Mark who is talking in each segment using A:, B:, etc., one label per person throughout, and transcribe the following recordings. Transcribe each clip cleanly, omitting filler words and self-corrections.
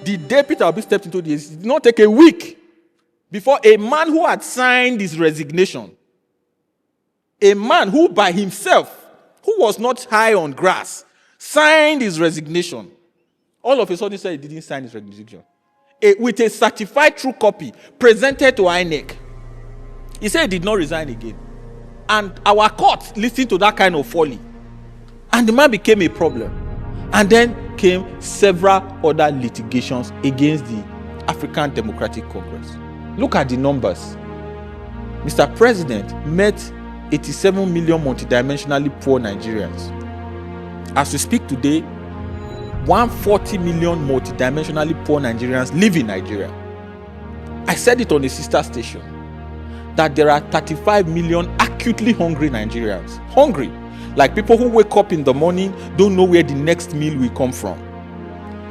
A: The day Peter Obi stepped into this, it did not take a week before a man who had signed his resignation, a man who by himself, who was not high on grass, signed his resignation, all of a sudden said he didn't sign his resignation. With a certified true copy presented to INEC. He said he did not resign again. And our court listened to that kind of folly. And the man became a problem. And then came several other litigations against the African Democratic Congress. Look at the numbers. Mr. President met 87 million multidimensionally poor Nigerians. As we speak today, 140 million multidimensionally poor Nigerians live in Nigeria. I said it on a sister station that there are 35 million acutely hungry Nigerians. Hungry. Like people who wake up in the morning, don't know where the next meal will come from.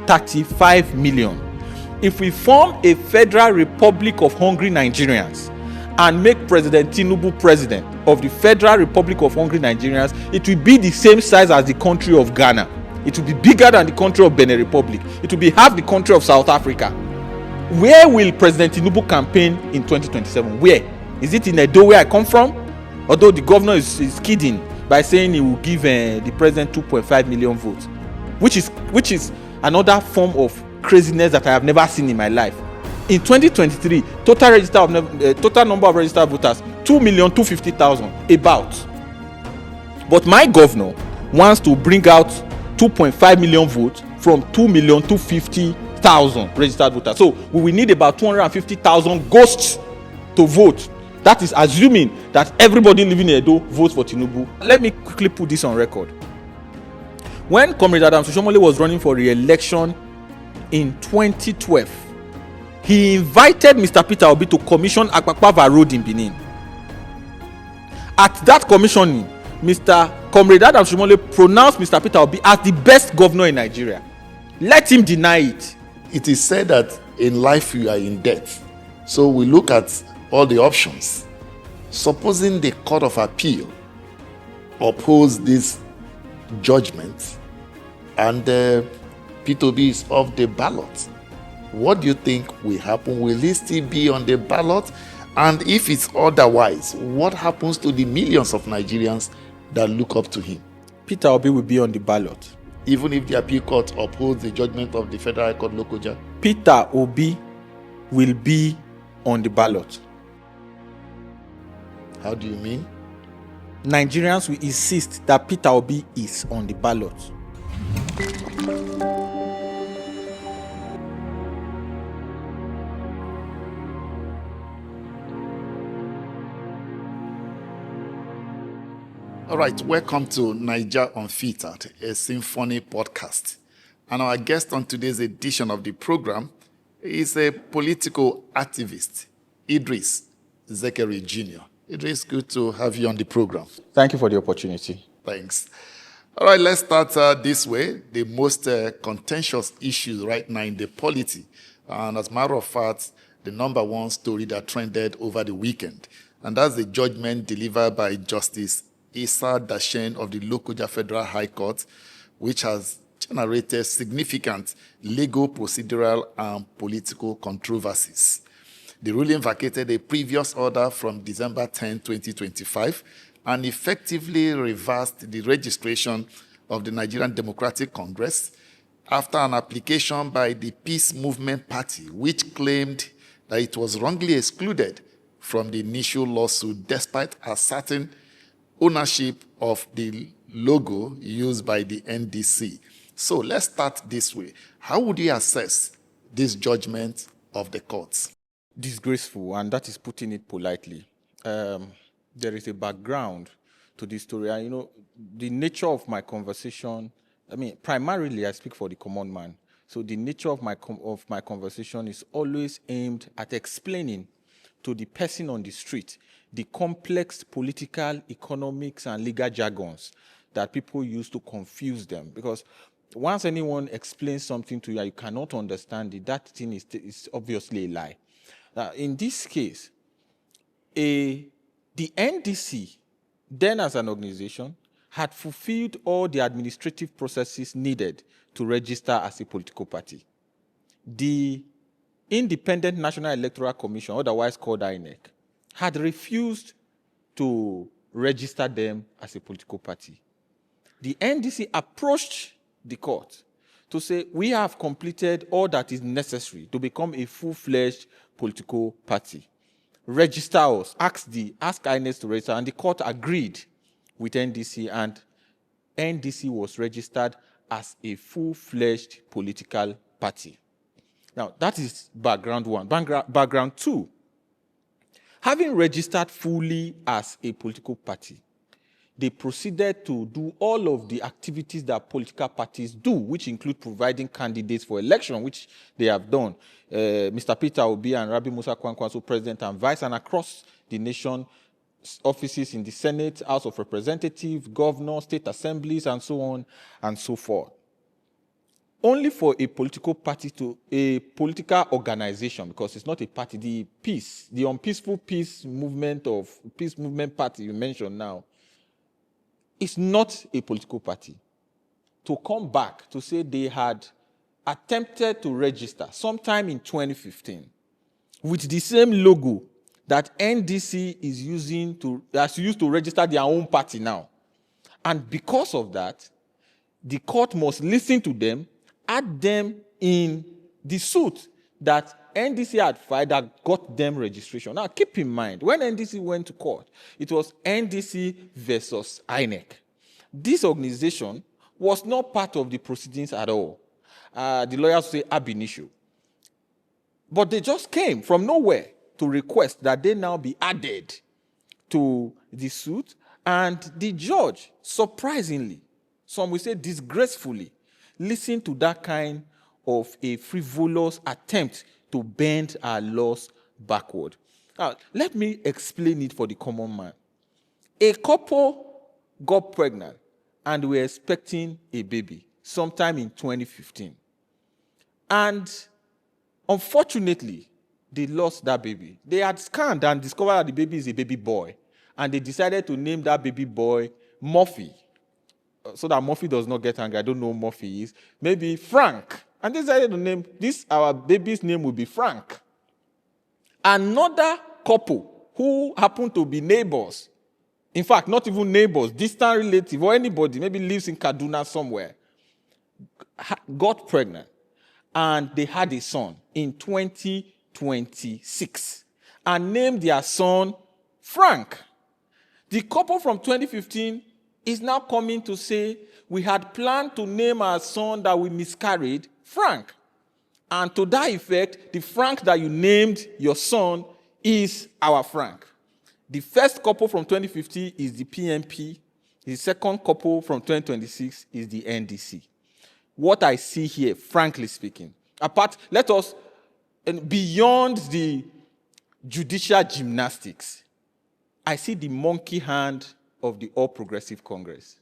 A: 35 million. If we form a federal republic of hungry Nigerians and make President Tinubu president of the Federal Republic of Hungry Nigerians, it will be the same size as the country of Ghana. It will be bigger than the country of Benin Republic. It will be half the country of South Africa. Where will President Tinubu campaign in 2027? Where? Is it in Edo, where I come from? Although the governor is kidding by saying he will give the president 2.5 million votes, which is another form of craziness that I have never seen in my life. In 2023, total number of registered voters 2,250,000 about. But my governor wants to bring out 2.5 million votes from 2,250,000 registered voters. So we will need about 250,000 ghosts to vote. That is assuming that everybody living in Edo votes for Tinubu. Let me quickly put this on record. When Comrade Adams Oshiomhole was running for re-election in 2012, he invited Mr. Peter Obi to commission Akpakpava Road in Benin. At that commissioning, Comrade Adams Oshiomhole pronounced Mr. Peter Obi as the best governor in Nigeria. Let him deny it.
B: It is said that in life you are in debt. So we look at all the options. Supposing the Court of Appeal oppose this judgment and Peter Obi is off the ballot, what do you think will happen? Will he still be on the ballot? And if it's otherwise, what happens to the millions of Nigerians that look up to him?
A: Peter Obi will be on the ballot.
B: Even if the appeal court upholds the judgment of the Federal High Court Lokoja?
A: Peter Obi will be on the ballot.
B: How do you mean?
A: Nigerians will insist that Peter Obi is on the ballot.
B: All right, welcome to Niger Unfiltered, a SYMFONI podcast. And our guest on today's edition of the program is a political activist, Idris Zekeri Jr. Idris, good to have you on the program.
A: Thank you for the opportunity.
B: Thanks. All right, let's start this way. The most contentious issues right now in the polity. And as a matter of fact, the number one story that trended over the weekend. And that's the judgment delivered by Justice Issa Dashen of the Lokoja Federal High Court, which has generated significant legal, procedural, and political controversies. The ruling vacated a previous order from December 10, 2025, and effectively reversed the registration of the Nigerian Democratic Congress after an application by the Peace Movement Party, which claimed that it was wrongly excluded from the initial lawsuit despite asserting ownership of the logo used by the NDC. So let's start this way. How would you assess this judgment of the courts?
A: Disgraceful, and that is putting it politely. There is a background to this story. And, the nature of my conversation, primarily I speak for the common man. So the nature of my conversation is always aimed at explaining to the person on the street the complex political, economics, and legal jargons that people use to confuse them. Because once anyone explains something to you, you cannot understand it, that thing is obviously a lie. Now, in this case, the NDC, then as an organization, had fulfilled all the administrative processes needed to register as a political party. the Independent National Electoral Commission, otherwise called INEC, had refused to register them as a political party. The NDC approached the court to say, we have completed all that is necessary to become a full-fledged political party. Register us, ask INEC to register, and the court agreed with NDC, and NDC was registered as a full-fledged political party. Now, that is background one. Background two, having registered fully as a political party, they proceeded to do all of the activities that political parties do, which include providing candidates for election, which they have done. Mr. Peter Obi and Rabi Musa Kwankwaso, president and vice, and across the nation, offices in the Senate, House of Representatives, governors, state assemblies, and so on and so forth. Only for a political party to a political organization, because it's not a party, the unpeaceful peace movement party you mentioned now, is not a political party. To come back to say they had attempted to register sometime in 2015 with the same logo that NDC is used to register their own party now. And because of that, the court must listen to them, add them in the suit that NDC had filed that got them registration. Now, keep in mind, when NDC went to court, it was NDC versus INEC. This organization was not part of the proceedings at all. The lawyers say ab initio. But they just came from nowhere to request that they now be added to the suit, and the judge, surprisingly, some will say disgracefully, listened to that kind of a frivolous attempt to bend our laws backward. Now, let me explain it for the common man. A couple got pregnant and were expecting a baby sometime in 2015. And unfortunately, they lost that baby. They had scanned and discovered that the baby is a baby boy. And they decided to name that baby boy Murphy. So that Murphy does not get angry. I don't know who Murphy is. Maybe Frank. And they decided to name our baby's name will be Frank. Another couple who happened to be neighbors, in fact, not even neighbors, distant relative or anybody, maybe lives in Kaduna somewhere, got pregnant. And they had a son in 2026 and named their son Frank. The couple from 2015 is now coming to say, we had planned to name our son that we miscarried Frank. And to that effect, the Frank that you named your son is our Frank. The first couple from 2015 is the PMP. The second couple from 2026 is the NDC. What I see here, frankly speaking, beyond the judicial gymnastics, I see the monkey hand of the All Progressive Congress.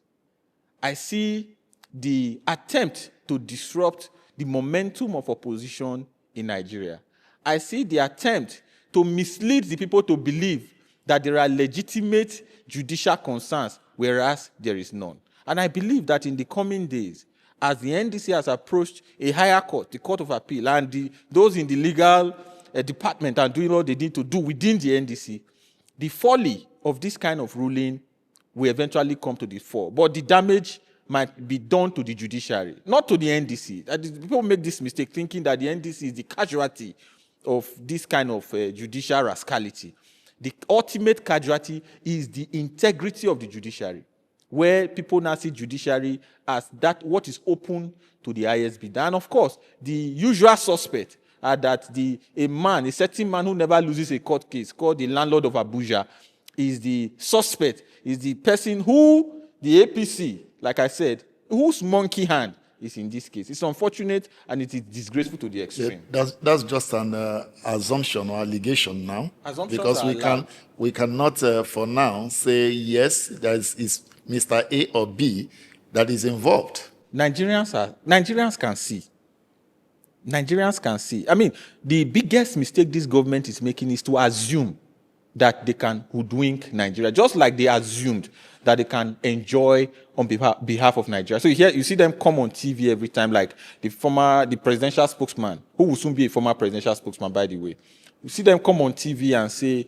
A: I see the attempt to disrupt the momentum of opposition in Nigeria. I see the attempt to mislead the people to believe that there are legitimate judicial concerns, whereas there is none. And I believe that in the coming days, as the NDC has approached a higher court, the Court of Appeal, and those in the legal department are doing what they need to do within the NDC, the folly of this kind of ruling will eventually come to the fore. But the damage might be done to the judiciary, not to the NDC. People make this mistake thinking that the NDC is the casualty of this kind of judicial rascality. The ultimate casualty is the integrity of the judiciary, where people now see judiciary as that what is open to the ISB. And of course, the usual suspect that a certain man who never loses a court case, called the landlord of Abuja, is the suspect, is the person who the APC, like I said, whose monkey hand is in this case. It's unfortunate and it is disgraceful to the extreme.
B: Yeah, that's just an assumption or allegation now.
A: Assumptions
B: because we cannot for now say yes, that is Mr. A or B that is involved.
A: Nigerians can see. Nigerians can see. I mean, the biggest mistake this government is making is to assume that they can hoodwink Nigeria, just like they assumed that they can enjoy on behalf of Nigeria. So here you see them come on TV every time, like the presidential spokesman, who will soon be a former presidential spokesman, by the way. You see them come on TV and say,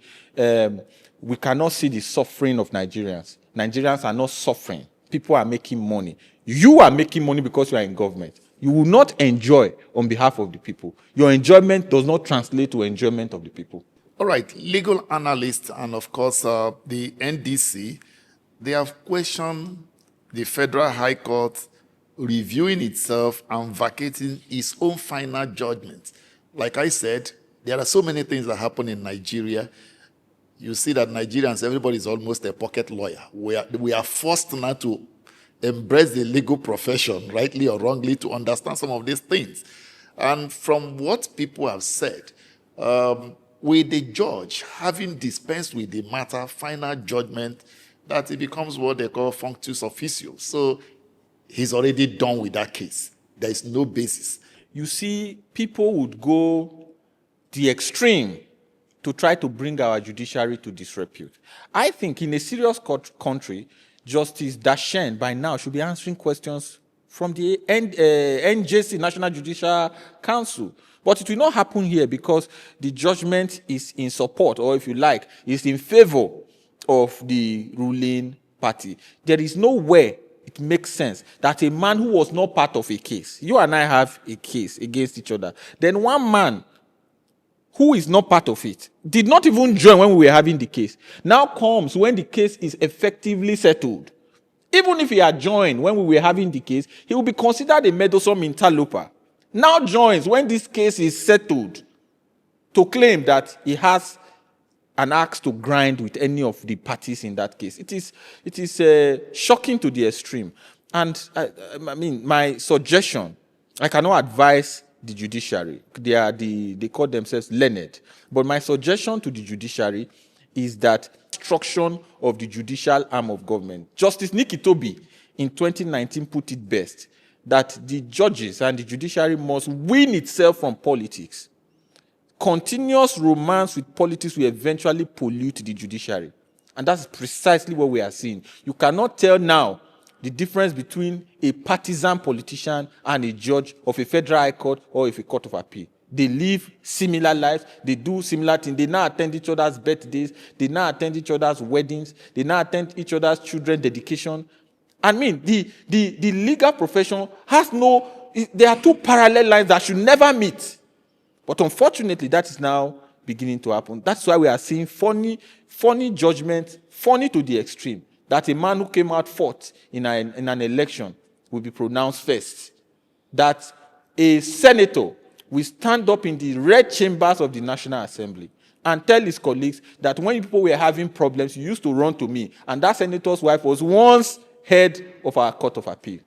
A: we cannot see the suffering of Nigerians. Nigerians are not suffering. People are making money. You are making money because you are in government. You will not enjoy on behalf of the people. Your enjoyment does not translate to enjoyment of the people.
B: All right, legal analysts and, of course, the NDC, they have questioned the Federal High Court reviewing itself and vacating its own final judgment. Like I said, there are so many things that happen in Nigeria. You see that Nigerians, everybody is almost a pocket lawyer. We are forced now to embrace the legal profession, rightly or wrongly, to understand some of these things. And from what people have said, with the judge having dispensed with the matter, final judgment, that it becomes what they call functus officio. So he's already done with that case. There is no basis.
A: You see, people would go the extreme to try to bring our judiciary to disrepute. I think in a serious country, Justice Dashen by now should be answering questions from the NJC, National Judicial Council. But it will not happen here because the judgment is in support, or if you like, is in favor of the ruling party. There is no way it makes sense that a man who was not part of a case, you and I have a case against each other, then one man who is not part of it, did not even join when we were having the case, now comes when the case is effectively settled. Even if he had joined when we were having the case, he will be considered a meddlesome interloper. Now joins when this case is settled to claim that he has an axe to grind with any of the parties in that case. It is shocking to the extreme. And I mean, my suggestion, I cannot advise the judiciary. They call themselves learned. But my suggestion to the judiciary is that structure of the judicial arm of government. Justice Nikitobi in 2019 put it best, that the judges and the judiciary must wean itself from politics. Continuous romance with politics will eventually pollute the judiciary. And that's precisely what we are seeing. You cannot tell now the difference between a partisan politician and a judge of a federal high court or of a court of appeal. They live similar lives. They do similar things. They now attend each other's birthdays. They now attend each other's weddings. They now attend each other's children's dedication. I mean, the legal profession has there are two parallel lines that should never meet. But unfortunately, that is now beginning to happen. That's why we are seeing funny judgments, funny to the extreme, that a man who came out fourth in an election will be pronounced first. That a senator will stand up in the red chambers of the National Assembly and tell his colleagues that when people were having problems, you used to run to me. And that senator's wife was once head of our Court of Appeal.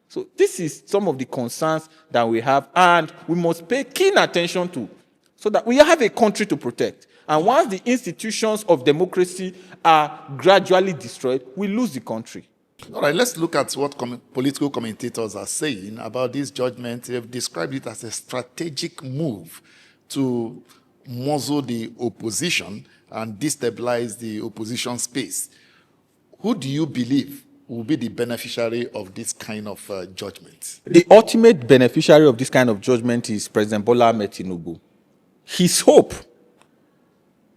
A: So this is some of the concerns that we have, and we must pay keen attention to, so that we have a country to protect. And once the institutions of democracy are gradually destroyed, we lose the country.
B: All right, let's look at what political commentators are saying about this judgment. They've described it as a strategic move to muzzle the opposition and destabilize the opposition space. Who do you believe will be the beneficiary of this kind of judgment?
A: The ultimate beneficiary of this kind of judgment is President Bola Tinubu. His hope,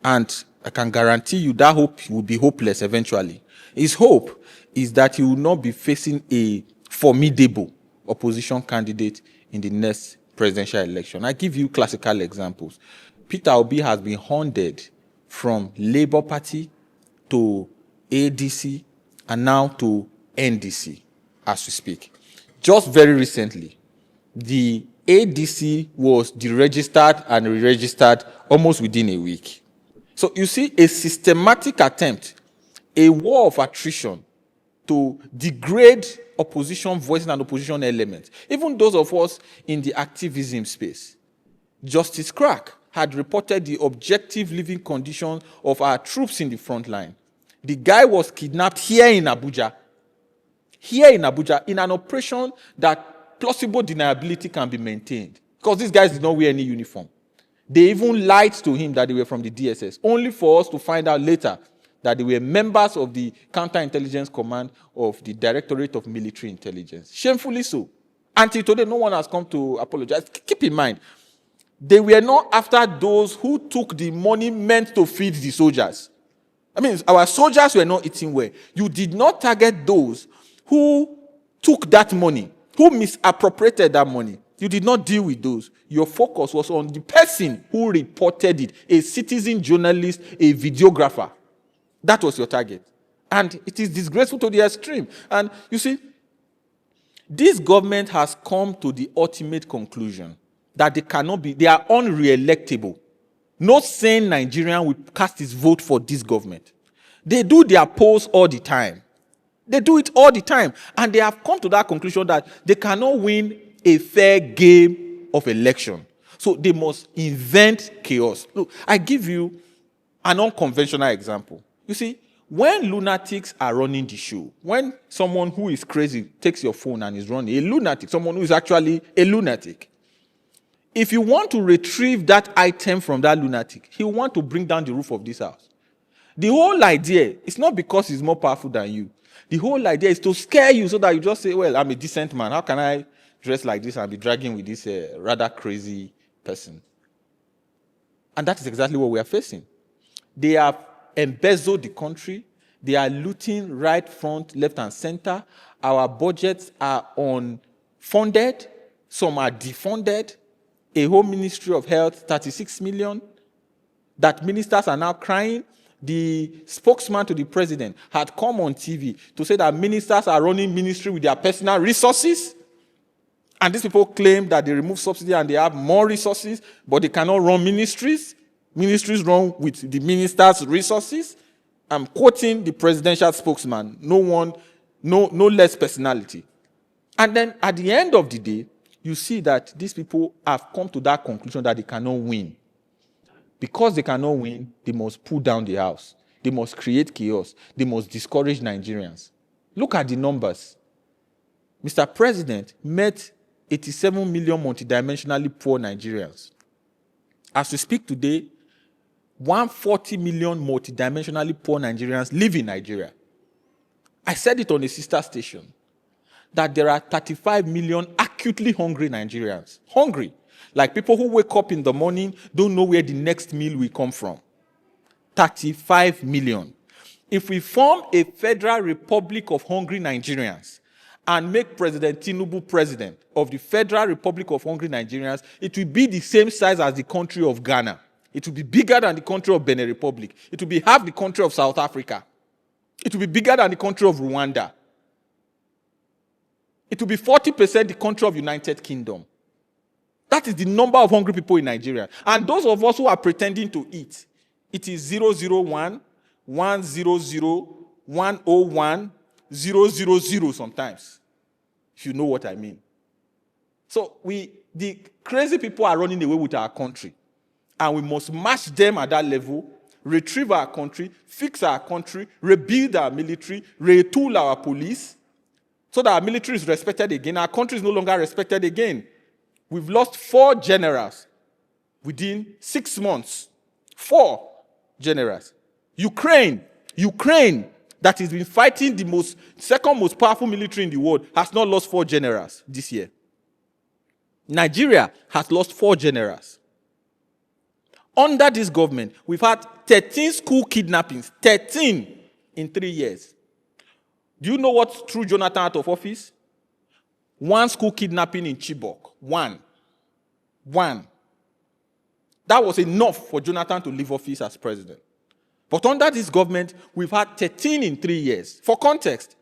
A: and I can guarantee you that hope will be hopeless eventually. His hope is that he will not be facing a formidable opposition candidate in the next presidential election. I give you classical examples. Peter Obi has been hounded from Labour Party to ADC and now to NDC as we speak. Just very recently, the ADC was deregistered and re-registered almost within a week. So you see a systematic attempt, a war of attrition to degrade opposition voices and opposition elements, even those of us in the activism space. Justice Crack had reported the objective living conditions of our troops in the front line. The guy was kidnapped here in Abuja, in an operation that plausible deniability can be maintained, because these guys did not wear any uniform. They even lied to him that they were from the DSS, only for us to find out later that they were members of the Counterintelligence Command of the Directorate of Military Intelligence. Shamefully so. Until today, no one has come to apologize. Keep in mind, they were not after those who took the money meant to feed the soldiers. I mean, our soldiers were not eating well. You did not target those who took that money, who misappropriated that money. You did not deal with those. Your focus was on the person who reported it, a citizen journalist, a videographer. That was your target. And it is disgraceful to the extreme. And you see, this government has come to the ultimate conclusion that they are unre-electable. No sane Nigerian will cast his vote for this government. They do their polls all the time. They do it all the time. And they have come to that conclusion that they cannot win a fair game of election. So they must invent chaos. Look, I give you an unconventional example. You see, when lunatics are running the show, when someone who is crazy takes your phone and is running, a lunatic, someone who is actually a lunatic, if you want to retrieve that item from that lunatic, he will want to bring down the roof of this house. The whole idea is not because he's more powerful than you. The whole idea is to scare you so that you just say, well, I'm a decent man. How can I dress like this and be dragging with this rather crazy person? And that is exactly what we are facing. They have embezzled the country. They are looting right, front, left, and center. Our budgets are unfunded. Some are defunded. A whole Ministry of Health, 36 million. That ministers are now crying. The spokesman to the president had come on TV to say that ministers are running ministry with their personal resources. And these people claim that they remove subsidy and they have more resources, but they cannot run ministries. Ministries run with the minister's resources. I'm quoting the presidential spokesman, no less personality. And then at the end of the day, you see that these people have come to that conclusion that they cannot win. Because they cannot win, they must pull down the house. They must create chaos. They must discourage Nigerians. Look at the numbers. Mr. President met 87 million multidimensionally poor Nigerians. As we speak today, 140 million multidimensionally poor Nigerians live in Nigeria. I said it on a sister station, that there are 35 million acutely hungry Nigerians. Hungry. Like people who wake up in the morning, don't know where the next meal will come from. 35 million. If we form a federal republic of hungry Nigerians and make President Tinubu president of the Federal Republic of Hungry Nigerians, it will be the same size as the country of Ghana. It will be bigger than the country of Benin Republic. It will be half the country of South Africa. It will be bigger than the country of Rwanda. It will be 40% the country of United Kingdom. That is the number of hungry people in Nigeria. And those of us who are pretending to eat, it is 001, 100, 101, 000 sometimes, if you know what I mean. So the crazy people are running away with our country. And we must match them at that level, retrieve our country, fix our country, rebuild our military, retool our police, so that our military is respected again. Our country is no longer respected again. We've lost 4 generals within 6 months. 4 generals. Ukraine, that has been fighting the second most powerful military in the world, has not lost 4 generals this year. Nigeria has lost 4 generals. Under this government, we've had 13 school kidnappings. 13 in 3 years. Do you know what threw Jonathan out of office? 1 school kidnapping in Chibok. 1. That was enough for Jonathan to leave office as president. But under this government, we've had 13 in 3 years. For context,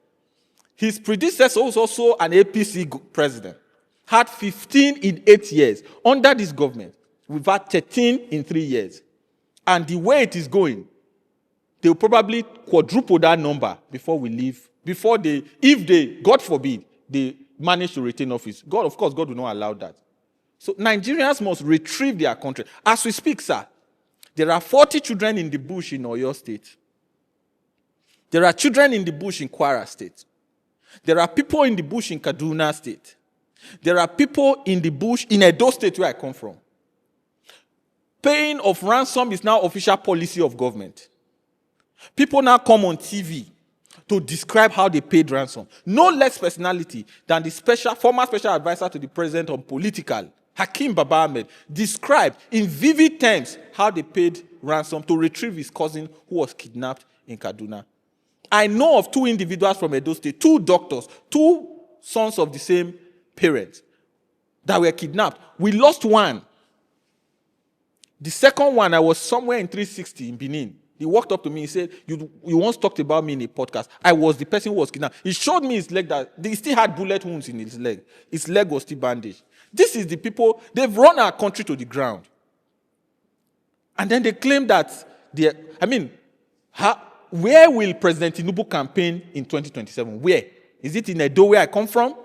A: his predecessor was also an APC president. Had 15 in 8 years. Under this government, we've had 13 in 3 years. And the way it is going, they'll probably quadruple that number before we leave. If they, God forbid, they manage to retain office. God will not allow that. So Nigerians must retrieve their country. As we speak, sir, there are 40 children in the bush in Oyo State. There are children in the bush in Kwara State. There are people in the bush in Kaduna State. There are people in the bush in Edo State, where I come from. Paying of ransom is now official policy of government. People now come on TV to describe how they paid ransom. No less personality than the former special advisor to the president on political, Hakeem Baba Ahmed, described in vivid terms how they paid ransom to retrieve his cousin who was kidnapped in Kaduna. I know of 2 individuals from Edo State, 2 doctors, 2 sons of the same parents that were kidnapped. We lost one. The second one, I was somewhere in 360 in Benin. He walked up to me and said, you once talked about me in a podcast. I was the person who was kidnapped. He showed me his leg that he still had bullet wounds in his leg. His leg was still bandaged. This is the people, they've run our country to the ground. And then they claim that, where will President Tinubu campaign in 2027? Where? Is it in Edo where I come from?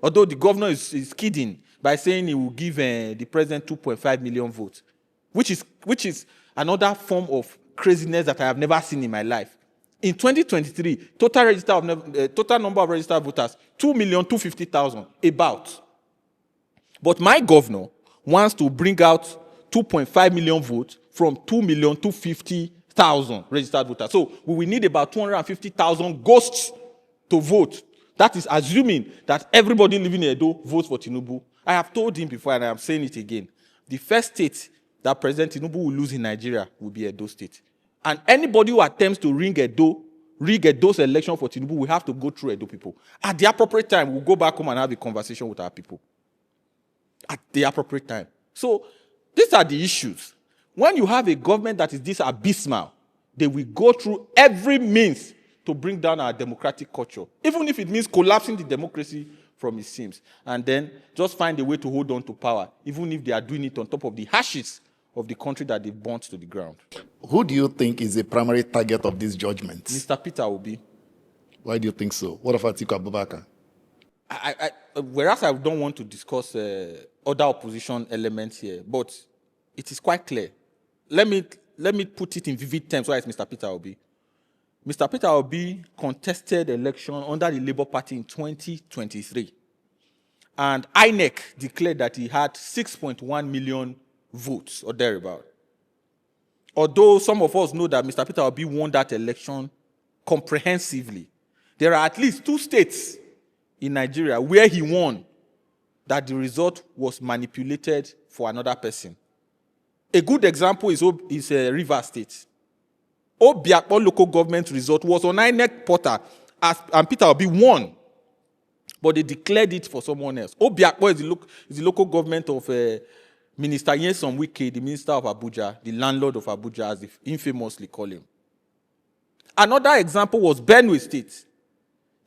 A: Although the governor is kidding by saying he will give the president 2.5 million votes, which is another form of craziness that I have never seen in my life. In 2023, total number of registered voters, 2,250,000, about. But my governor wants to bring out 2.5 million votes from 2,250,000 registered voters. So we will need about 250,000 ghosts to vote. That is assuming that everybody living in Edo votes for Tinubu. I have told him before, and I am saying it again. The first state that President Tinubu will lose in Nigeria will be Edo State. And anybody who attempts to rig Edo's election for Tinubu will have to go through Edo people. At the appropriate time, we'll go back home and have a conversation with our people. At the appropriate time. So these are the issues. When you have a government that is this abysmal, they will go through every means to bring down our democratic culture, even if it means collapsing the democracy from its seams, and then just find a way to hold on to power, even if they are doing it on top of the ashes of the country that they've burnt to the ground.
B: Who do you think is the primary target of this judgment?
A: Mr. Peter Obi.
B: Why do you think so? What of Atiku Abubakar?
A: Whereas I don't want to discuss other opposition elements here, but it is quite clear. Let me put it in vivid terms why it's Mr. Peter Obi. Mr. Peter Obi contested election under the Labour Party in 2023. And INEC declared that he had 6.1 million votes or thereabout. Although some of us know that Mr. Peter Obi won that election comprehensively, there are at least 2 states in Nigeria where he won that the result was manipulated for another person. A good example is Rivers State. Obi local government result was on INEC portal, and Peter Obi won, but they declared it for someone else. Obi is the local government of Minister Nyesom Wike, the minister of Abuja, the landlord of Abuja, as they infamously call him. Another example was Benue State.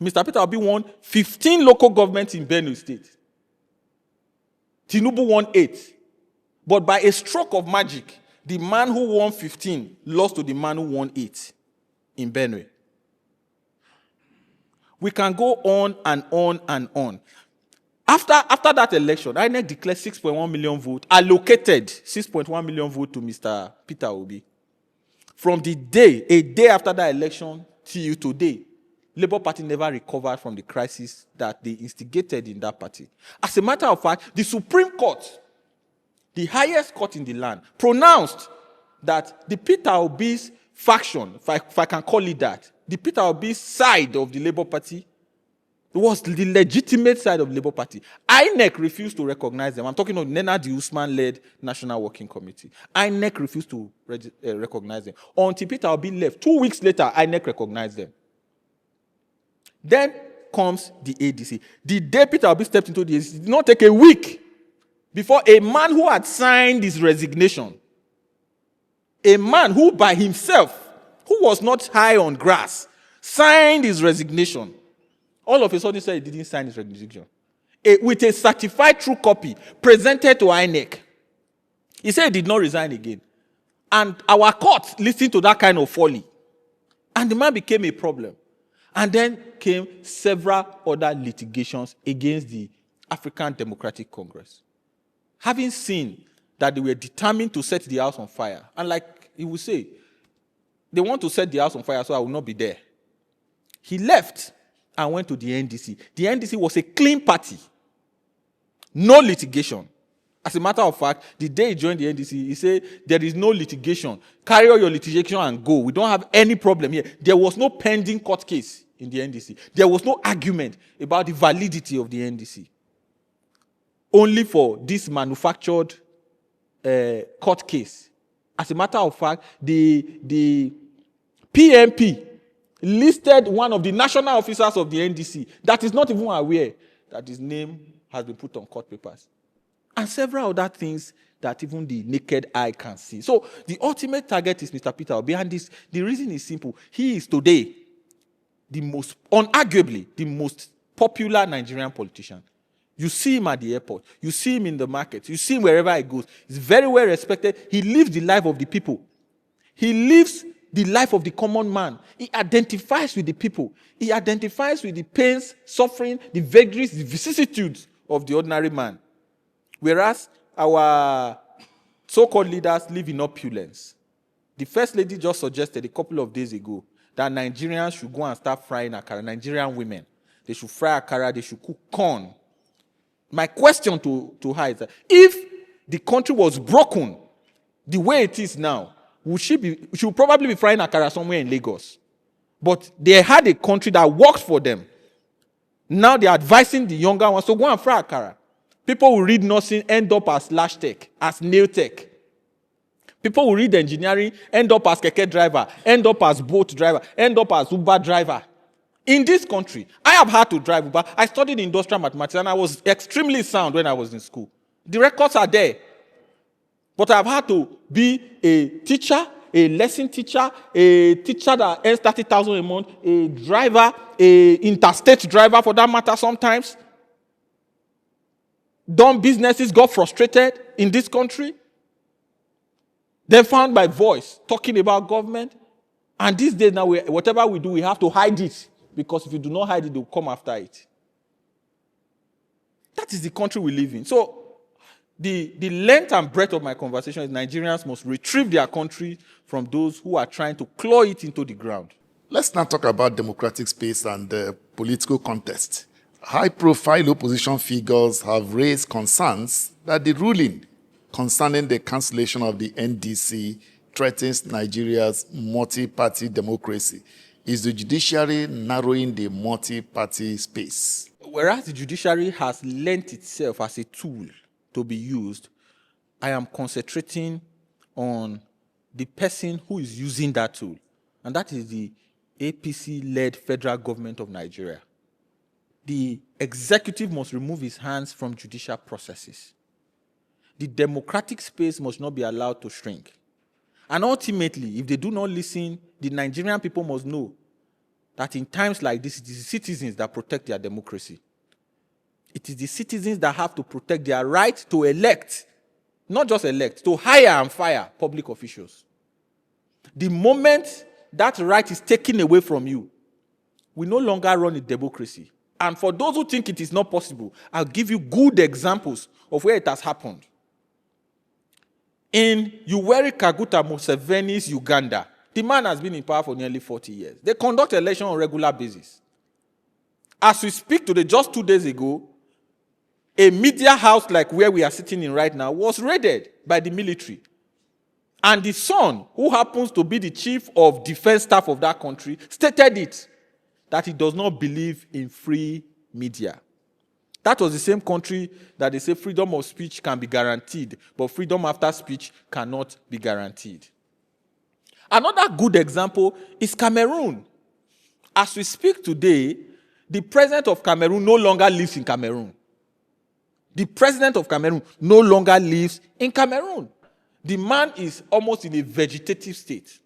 A: Mr. Peter Obi won 15 local governments in Benue State. Tinubu won 8. But by a stroke of magic, the man who won 15 lost to the man who won 8 in Benue. We can go on and on and on. After that election, INEC declared 6.1 million votes, allocated 6.1 million votes to Mr. Peter Obi. From a day after that election till today, Labour Party never recovered from the crisis that they instigated in that party. As a matter of fact, the Supreme Court, the highest court in the land, pronounced that the Peter Obi's faction, if I can call it that, the Peter Obi's side of the Labour Party was the legitimate side of the Labour Party. INEC refused to recognize them. I'm talking of Nenadi Usman-led National Working Committee. INEC refused to recognize them. Until Peter Obi left, 2 weeks later, INEC recognized them. Then comes the ADC. The day Peter Obi stepped into the ADC, it did not take a week before a man who had signed his resignation, a man who by himself, who was not high on grass, signed his resignation, all of a sudden said he didn't sign his resignation. With a certified true copy presented to INEC. He said he did not resign again. And our court listened to that kind of folly. And the man became a problem. And then came several other litigations against the African Democratic Congress. Having seen that they were determined to set the house on fire, and like he would say, they want to set the house on fire, so I will not be there. He left and went to the NDC. The NDC was a clean party. No litigation. As a matter of fact, the day he joined the NDC, he said, there is no litigation. Carry all your litigation and go. We don't have any problem here. There was no pending court case in the NDC. There was no argument about the validity of the NDC. Only for this manufactured court case. As a matter of fact, the PMP listed one of the national officers of the NDC that is not even aware that his name has been put on court papers. And several other things that even the naked eye can see. So the ultimate target is Mr. Peter Obi. And the reason is simple. He is today arguably the most popular Nigerian politician. You see him at the airport. You see him in the market. You see him wherever he goes. He's very well respected. He lives the life of the people. He lives the life of the common man. He identifies with the people. He identifies with the pains, suffering, the vagaries, the vicissitudes of the ordinary man. Whereas our so-called leaders live in opulence. The First Lady just suggested a couple of days ago that Nigerians should go and start frying akara. Nigerian women, they should fry akara, they should cook corn. My question to her is that if the country was broken the way it is now, she would probably be frying akara somewhere in Lagos. But they had a country that worked for them. Now they're advising the younger ones to go and fry akara. People who read nursing end up as lash tech, as nail tech. People who read engineering end up as keke driver, end up as boat driver, end up as Uber driver. In this country, I have had to drive Uber. I studied industrial mathematics and I was extremely sound when I was in school. The records are there. But I've had to be a teacher, a lesson teacher, a teacher that earns 30,000 a month, a driver, a interstate driver for that matter sometimes. Done businesses, got frustrated in this country. They found my voice talking about government. And these days now, whatever we do, we have to hide it. Because if you do not hide it, they'll come after it. That is the country we live in. So, the length and breadth of my conversation is Nigerians must retrieve their country from those who are trying to claw it into the ground.
B: Let's now talk about democratic space and the political contest. High-profile opposition figures have raised concerns that the ruling concerning the cancellation of the NDC threatens Nigeria's multi-party democracy. Is the judiciary narrowing the multi-party space?
A: Whereas the judiciary has lent itself as a tool to be used, I am concentrating on the person who is using that tool, and that is the APC-led federal government of Nigeria. The executive must remove his hands from judicial processes. The democratic space must not be allowed to shrink. And ultimately, if they do not listen, the Nigerian people must know that in times like this, it is the citizens that protect their democracy. It is the citizens that have to protect their right to elect, not just elect, to hire and fire public officials. The moment that right is taken away from you, we no longer run a democracy. And for those who think it is not possible, I'll give you good examples of where it has happened. In Yoweri Kaguta Museveni's Uganda, the man has been in power for nearly 40 years. They conduct elections on a regular basis. As we speak today, just 2 days ago, a media house like where we are sitting in right now was raided by the military. And the son, who happens to be the chief of defense staff of that country, stated it, that he does not believe in free media. That was the same country that they say freedom of speech can be guaranteed, but freedom after speech cannot be guaranteed. Another good example is Cameroon. As we speak today, the president of Cameroon no longer lives in Cameroon. The president of Cameroon no longer lives in Cameroon. The man is almost in a vegetative state.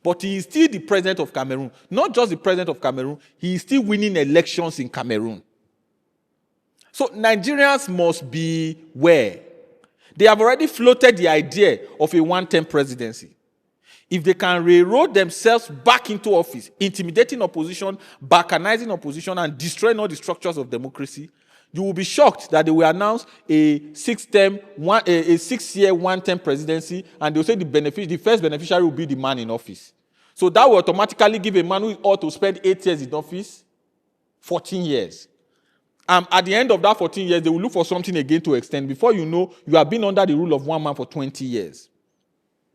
A: But he is still the president of Cameroon. Not just the president of Cameroon, he is still winning elections in Cameroon. So Nigerians must beware. They have already floated the idea of a one-term presidency. If they can railroad themselves back into office, intimidating opposition, balkanizing opposition, and destroying all the structures of democracy, you will be shocked that they will announce a 6-year, one-term presidency, and they will say the first beneficiary will be the man in office. So that will automatically give a man who ought to spend 8 years in office 14 years. At the end of that 14 years, they will look for something again to extend. Before you know, you have been under the rule of one man for 20 years.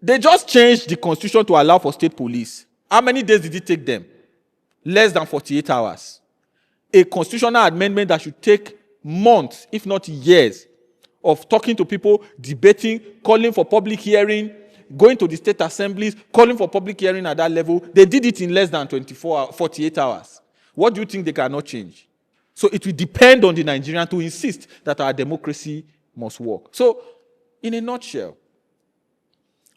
A: They just changed the constitution to allow for state police. How many days did it take them? Less than 48 hours. A constitutional amendment that should take months, if not years, of talking to people, debating, calling for public hearing, going to the state assemblies, calling for public hearing at that level. They did it in less than 48 hours. What do you think they cannot change? So it will depend on the Nigerian to insist that our democracy must work. So, in a nutshell,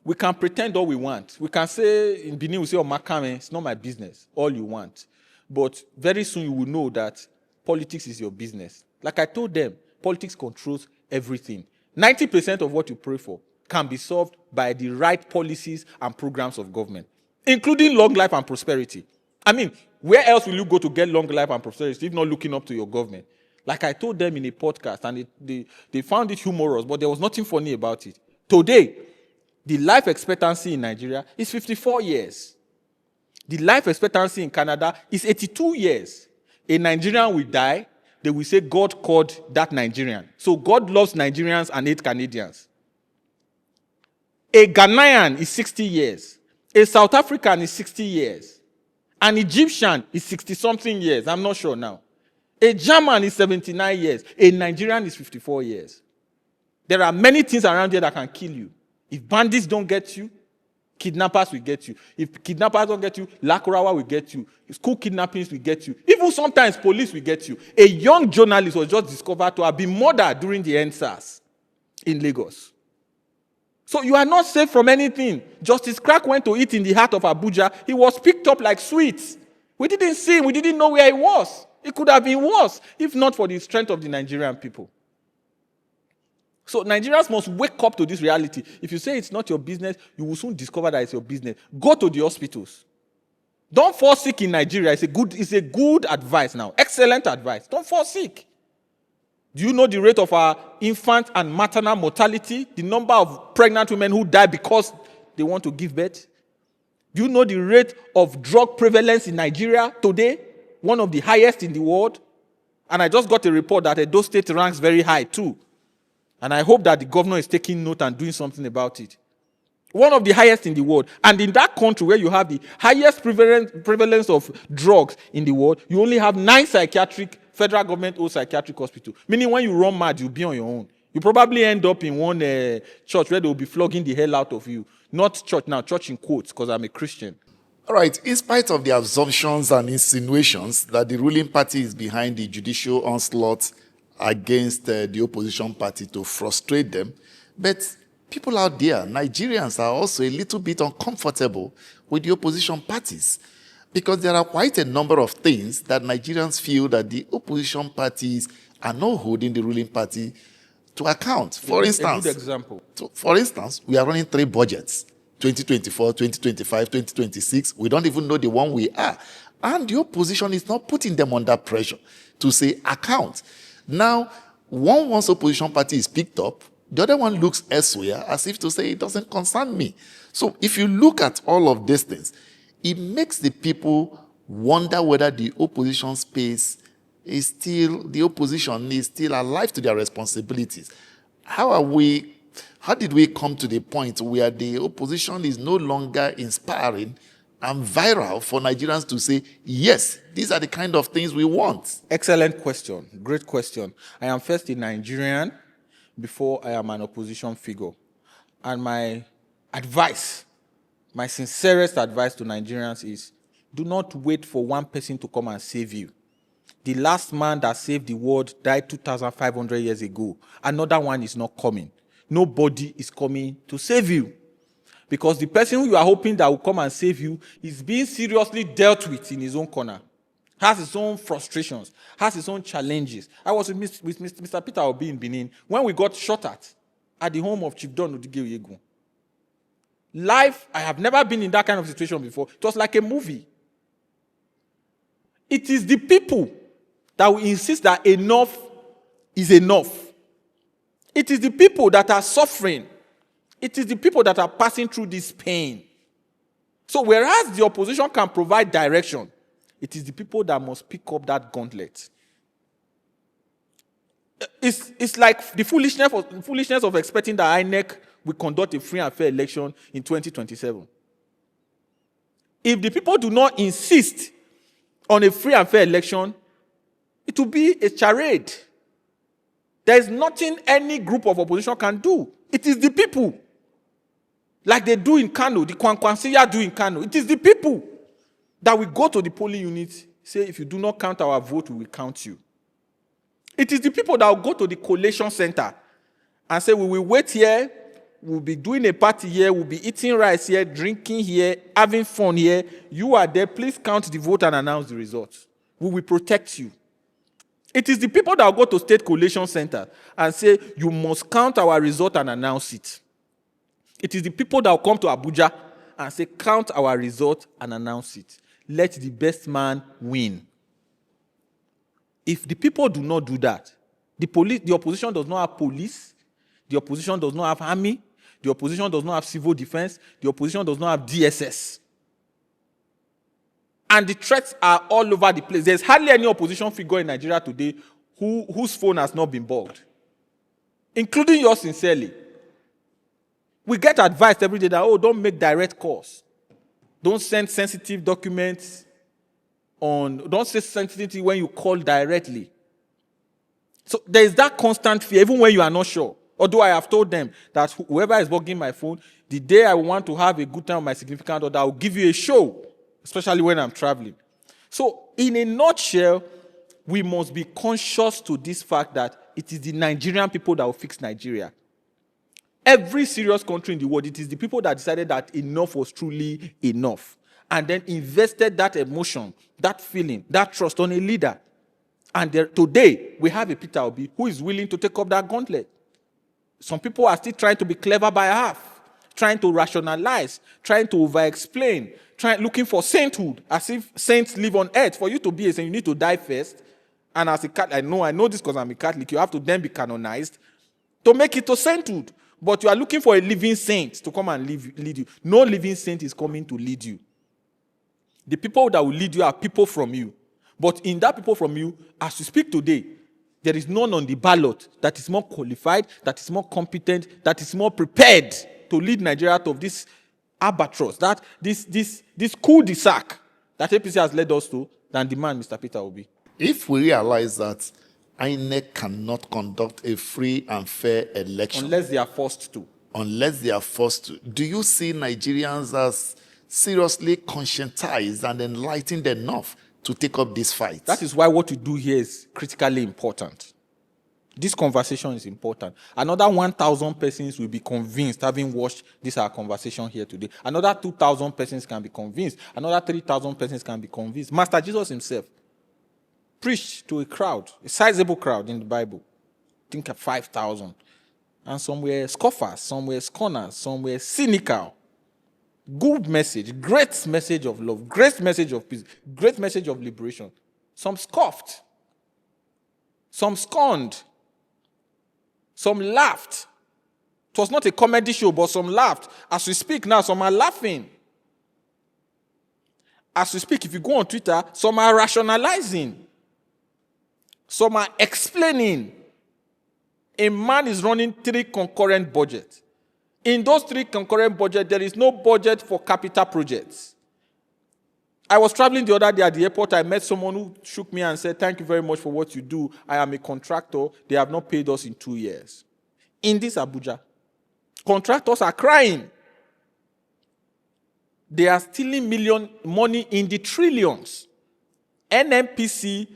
A: we can pretend all we want. We can say, in Benin, we say, oh, Makame, it's not my business, all you want. But very soon you will know that politics is your business. Like I told them, politics controls everything. 90% of what you pray for can be solved by the right policies and programs of government, including long life and prosperity. I mean, where else will you go to get long life and prosperity if not looking up to your government? Like I told them in a podcast, and they found it humorous, but there was nothing funny about it. Today, the life expectancy in Nigeria is 54 years. The life expectancy in Canada is 82 years. A Nigerian will die, they will say God called that Nigerian. So God loves Nigerians and hates Canadians. A Ghanaian is 60 years. A South African is 60 years. An Egyptian is 60-something years. I'm not sure now. A German is 79 years. A Nigerian is 54 years. There are many things around here that can kill you. If bandits don't get you, kidnappers will get you. If kidnappers don't get you, Lakurawa will get you. School kidnappings will get you. Even sometimes police will get you. A young journalist was just discovered to have been murdered during the NSAS in Lagos. So you are not safe from anything. Justice Crack went to eat in the heart of Abuja. He was picked up like sweets. We didn't see him. We didn't know where he was. It could have been worse if not for the strength of the Nigerian people. So Nigerians must wake up to this reality. If you say it's not your business, you will soon discover that it's your business. Go to the hospitals. Don't fall sick in Nigeria. It's a good advice now. Excellent advice. Don't fall sick. Do you know the rate of our infant and maternal mortality? The number of pregnant women who die because they want to give birth? Do you know the rate of drug prevalence in Nigeria today? One of the highest in the world. And I just got a report that Edo State ranks very high too. And I hope that the governor is taking note and doing something about it. One of the highest in the world. And in that country where you have the highest prevalence of drugs in the world, you only have 9 federal government-owned psychiatric hospitals. Meaning when you run mad, you'll be on your own. You probably end up in one church where they will be flogging the hell out of you. Not church now, church in quotes, because I'm a Christian.
B: All right, in spite of the assumptions and insinuations that the ruling party is behind the judicial onslaught against the opposition party to frustrate them, but people out there, Nigerians, are also a little bit uncomfortable with the opposition parties because there are quite a number of things that Nigerians feel that the opposition parties are not holding the ruling party to account. For instance,
A: a good example.
B: For instance, we are running 3 budgets, 2024, 2025, 2026. We don't even know the one we are. And the opposition is not putting them under pressure to say account. Now, once opposition party is picked up, the other one looks elsewhere as if to say it doesn't concern me. So if you look at all of these things, it makes the people wonder whether the opposition space is still, the opposition is still alive to their responsibilities. How did we come to the point where the opposition is no longer inspiring and viral for Nigerians to say, yes, these are the kind of things we want?
A: Excellent question. Great question. I am first a Nigerian before I am an opposition figure. And my advice, my sincerest advice to Nigerians is, do not wait for one person to come and save you. The last man that saved the world died 2,500 years ago. Another one is not coming. Nobody is coming to save you. Because the person who you are hoping that will come and save you is being seriously dealt with in his own corner. Has his own frustrations, has his own challenges. I was with Mr. Peter Obi in Benin when we got shot at the home of Chief Don Odigeyegu. Life, I have never been in that kind of situation before. It was like a movie. It is the people that will insist that enough is enough. It is the people that are suffering. It is the people that are passing through this pain. So whereas the opposition can provide direction, it is the people that must pick up that gauntlet. It's like the foolishness of expecting that INEC will conduct a free and fair election in 2027. If the people do not insist on a free and fair election, it will be a charade. There is nothing any group of opposition can do. It is the people. Like they do in Kano, the Kwankwansiya do in Kano. It is the people that will go to the polling unit, say, if you do not count our vote, we will count you. It is the people that will go to the collation center and say, we will wait here, we'll be doing a party here, we'll be eating rice here, drinking here, having fun here. You are there, please count the vote and announce the results. We will protect you. It is the people that will go to state collation center and say, you must count our result and announce it. It is the people that will come to Abuja and say, count our result and announce it. Let the best man win. If the people do not do that, the opposition does not have police, the opposition does not have army, the opposition does not have civil defense, the opposition does not have DSS. And the threats are all over the place. There's hardly any opposition figure in Nigeria today whose phone has not been bugged, including yours sincerely. We get advice every day that, don't make direct calls. Don't send sensitive documents don't say sensitivity when you call directly. So there is that constant fear, even when you are not sure. Although I have told them that whoever is bugging my phone, the day I want to have a good time with my significant other, I will give you a show, especially when I'm traveling. So in a nutshell, we must be conscious to this fact that it is the Nigerian people that will fix Nigeria. Every serious country in the world, it is the people that decided that enough was truly enough, and then invested that emotion, that feeling, that trust on a leader. And today, we have a Peter Obi who is willing to take up that gauntlet. Some people are still trying to be clever by half, trying to rationalize, trying to over-explain, looking for sainthood, as if saints live on earth. For you to be a saint, you need to die first. And as a Catholic, I know this because I'm a Catholic, you have to then be canonized to make it to sainthood. But you are looking for a living saint to come and lead you. No living saint is coming to lead you. The people that will lead you are people from you. But in that people from you, as we speak today, there is none on the ballot that is more qualified, that is more competent, that is more prepared to lead Nigeria out of this albatross, that this cul-de-sac that APC has led us to, than the man, Mr. Peter Obi.
B: If we realize that INEC cannot conduct a free and fair election
A: unless they are forced to.
B: Do you see Nigerians as seriously conscientized and enlightened enough to take up this fight?
A: That is why what we do here is critically important. This conversation is important. Another 1,000 persons will be convinced, having watched this our conversation here today. Another 2,000 persons can be convinced. Another 3,000 persons can be convinced. Master Jesus himself preached to a crowd, a sizable crowd in the Bible. Think of 5,000. And some were scoffers, some were scorners, some were cynical. Good message, great message of love, great message of peace, great message of liberation. Some scoffed, some scorned, some laughed. It was not a comedy show, but some laughed. As we speak now, some are laughing. As we speak, if you go on Twitter, some are rationalizing. Some are explaining. A man is running 3 concurrent budgets. In those 3 concurrent budgets, there is no budget for capital projects. I was traveling the other day at the airport. I met someone who shook me and said, thank you very much for what you do. I am a contractor. They have not paid us in 2 years. In this Abuja, contractors are crying. They are stealing money in the trillions. NNPC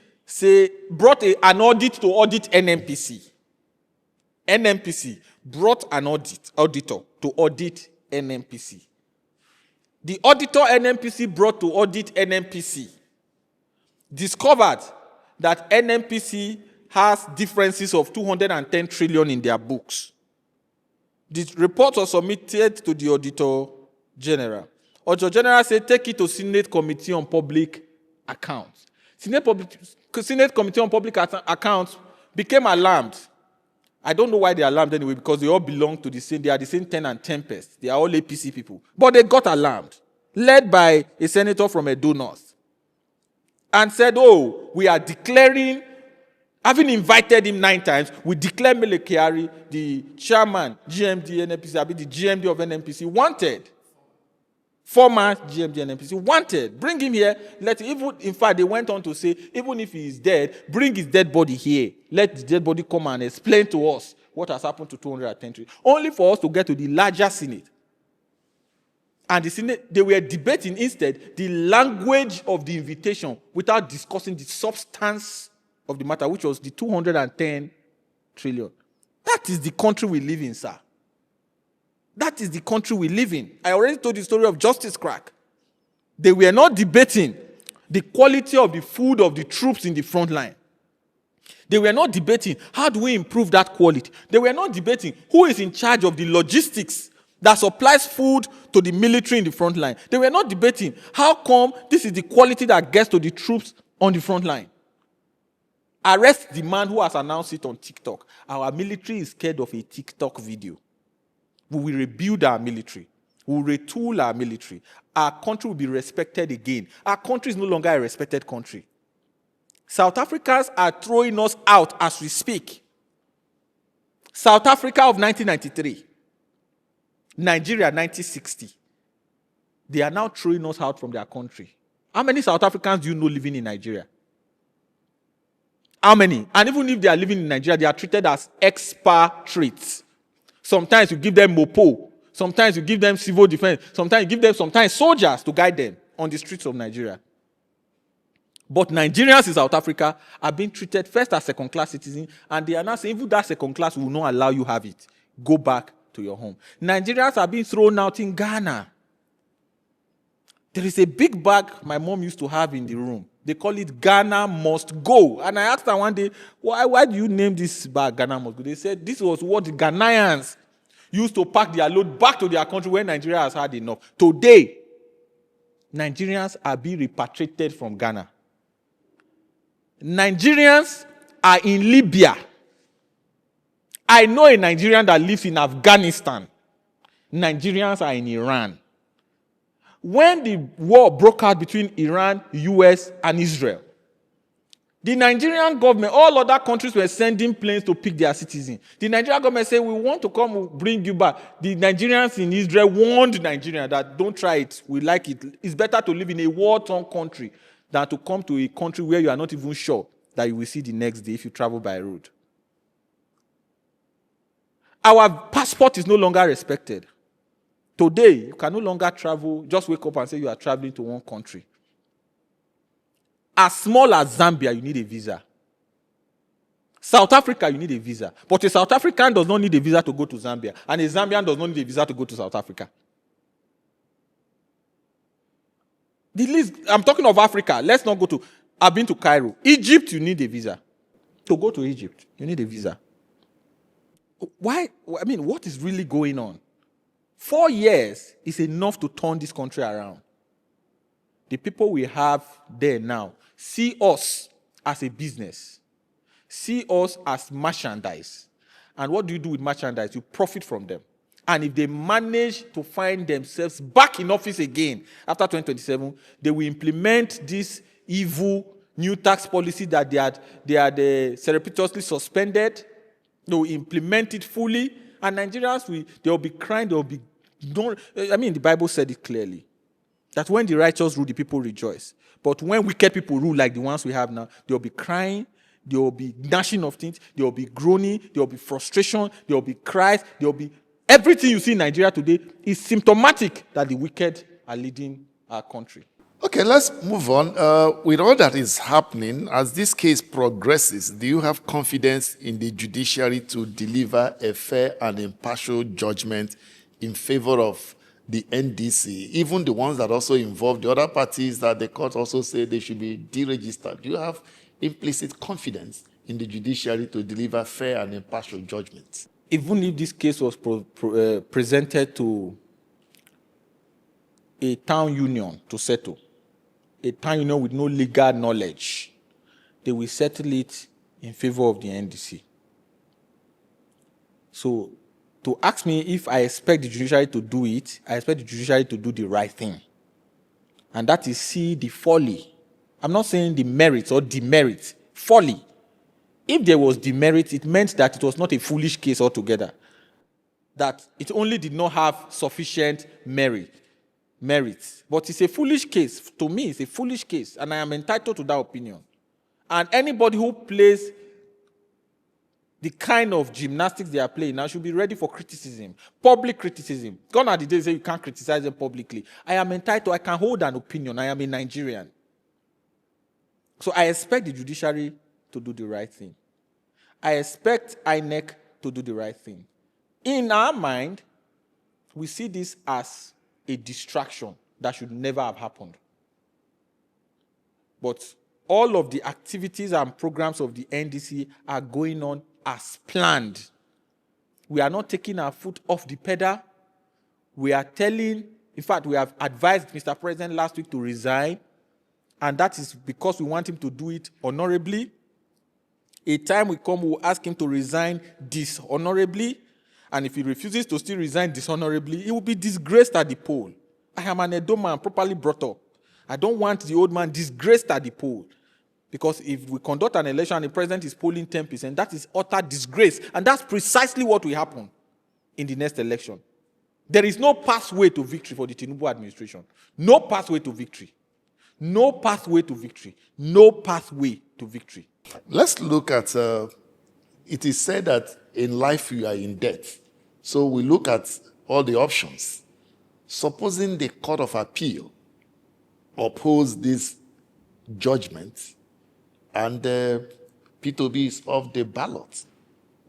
A: brought an audit to audit NNPC. NNPC brought an auditor to audit NNPC. The auditor NNPC brought to audit NNPC discovered that NNPC has differences of 210 trillion in their books. The report was submitted to the Auditor General. Auditor General said, take it to Senate Committee on Public Accounts. Senate Committee on Public Accounts became alarmed. I don't know why they are alarmed anyway, because they all belong to the same, they are the same 10 and Tempest. They are all APC people. But they got alarmed, led by a senator from Edo North, and said, we are declaring Having invited him 9 times, we declare Mele Kyari, the chairman, GMD NNPC, the GMD of NNPC, wanted. Former GMD NNPC wanted. Bring him here. In fact, they went on to say, even if he is dead, bring his dead body here. Let the dead body come and explain to us what has happened to 210. Only for us to get to the larger Senate. And the Senate, they were debating instead the language of the invitation without discussing the substance of the matter, which was the 210 trillion. That is the country we live in, sir. That is the country we live in. I already told the story of Justice Crack. They were not debating the quality of the food of the troops in the front line. They were not debating how do we improve that quality. They were not debating who is in charge of the logistics that supplies food to the military in the front line. They were not debating how come this is the quality that gets to the troops on the front line. Arrest the man who has announced it on TikTok. Our military is scared of a TikTok video. We will rebuild our military. We will retool our military. Our country will be respected again. Our country is no longer a respected country. South Africans are throwing us out as we speak. South Africa of 1993. Nigeria 1960. They are now throwing us out from their country. How many South Africans do you know living in Nigeria? How many? And even if they are living in Nigeria, they are treated as expatriates. Sometimes you give them mopo. Sometimes you give them civil defense. Sometimes you give them soldiers to guide them on the streets of Nigeria. But Nigerians in South Africa are being treated first as second-class citizens, and they are now saying, even that second class will not allow you have it. Go back to your home. Nigerians are being thrown out in Ghana. There is a big bag my mom used to have in the room. They call it Ghana Must Go. And I asked her one day, why do you name this bag Ghana Must Go? They said this was what the Ghanaians used to pack their load back to their country when Nigeria has had enough. Today, Nigerians are being repatriated from Ghana. Nigerians are in Libya. I know a Nigerian that lives in Afghanistan. Nigerians are in Iran. When the war broke out between Iran, US, and Israel, the Nigerian government, all other countries were sending planes to pick their citizens. The Nigerian government said, we want to come bring you back. The Nigerians in Israel warned Nigeria that don't try it. We like it. It's better to live in a war-torn country than to come to a country where you are not even sure that you will see the next day if you travel by road. Our passport is no longer respected. Today, you can no longer travel, just wake up and say you are traveling to one country. As small as Zambia, you need a visa. South Africa, you need a visa. But a South African does not need a visa to go to Zambia. And a Zambian does not need a visa to go to South Africa. The list, I'm talking of Africa. Let's not go to, I've been to Cairo. Egypt, you need a visa. To go to Egypt, you need a visa. Why? I mean, what is really going on? 4 years is enough to turn this country around. The people we have there now see us as a business, see us as merchandise. And what do you do with merchandise? You profit from them. And if they manage to find themselves back in office again after 2027, they will implement this evil new tax policy that they had surreptitiously suspended. They will implement it fully. And Nigerians, they will be crying, the Bible said it clearly. That when the righteous rule, the people rejoice. But when wicked people rule like the ones we have now, they will be crying, there will be gnashing of teeth, there will be groaning, there will be frustration, there will be cries, there will be... Everything you see in Nigeria today is symptomatic that the wicked are leading our country.
B: Okay, let's move on. With all that is happening, as this case progresses, do you have confidence in the judiciary to deliver a fair and impartial judgment in favor of the NDC, even the ones that also involve the other parties that the court also say they should be deregistered? Do you have implicit confidence in the judiciary to deliver fair and impartial judgments?
A: Even if this case was presented to a town union to settle, a town union with no legal knowledge, they will settle it in favor of the NDC. So, to ask me if I expect the judiciary to do it, I expect the judiciary to do the right thing. And that is see the folly. I'm not saying the merits or demerits, folly If there was demerit, it meant that it was not a foolish case altogether, that it only did not have sufficient merit. But it's a foolish case. To me, it's a foolish case, and I am entitled to that opinion. And anybody who plays the kind of gymnastics they are playing now should be ready for criticism, public criticism. Gone are the days say you can't criticize them publicly. I am entitled, I can hold an opinion. I am a Nigerian. So I expect the judiciary to do the right thing. I expect INEC to do the right thing. In our mind, we see this as a distraction that should never have happened. But all of the activities and programs of the NDC are going on as planned. We are not taking our foot off the pedal. We are in fact, we have advised Mr. President last week to resign, and that is because we want him to do it honorably. A time will come, we will ask him to resign dishonorably, and if he refuses to still resign dishonorably, he will be disgraced at the poll. I am an Edo man, properly brought up. I don't want the old man disgraced at the poll. Because if we conduct an election and the president is polling 10%, that is utter disgrace. And that's precisely what will happen in the next election. There is no pathway to victory for the Tinubu administration. No pathway to victory. No pathway to victory. No pathway to victory.
B: Let's look at, it is said that in life you are in debt. So we look at all the options. Supposing the Court of Appeal upholds this judgment and Peter Obi is off the ballot,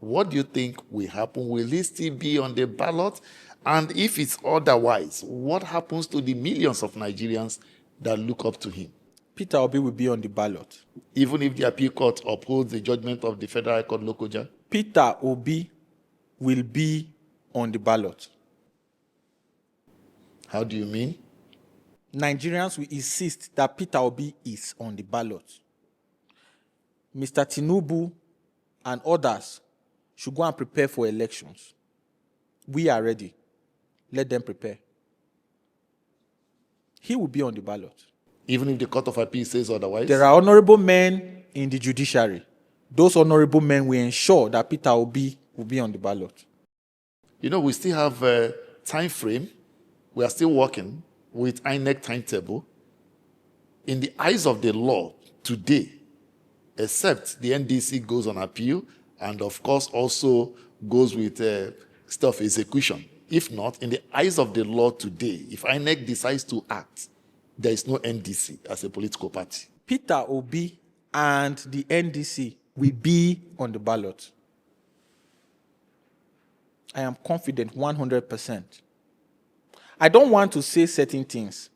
B: what do you think will happen? Will he still be on the ballot? And if it's otherwise, what happens to the millions of Nigerians that look up to him?
A: Peter Obi will be on the ballot.
B: Even if the appeal court upholds the judgment of the Federal High Court local judge?
A: Peter Obi will be on the ballot.
B: How do you mean?
A: Nigerians will insist that Peter Obi is on the ballot. Mr. Tinubu and others should go and prepare for elections. We are ready. Let them prepare. He will be on the ballot.
B: Even if the Court of Appeal says otherwise?
A: There are honorable men in the judiciary. Those honorable men will ensure that Peter Obi will be on the ballot.
B: You know, we still have a time frame. We are still working with INEC timetable. In the eyes of the law today, except the NDC goes on appeal and, of course, also goes with stuff execution. If not, in the eyes of the law today, if INEC decides to act, there is no NDC as a political party.
A: Peter Obi and the NDC will be on the ballot. I am confident 100%. I don't want to say certain things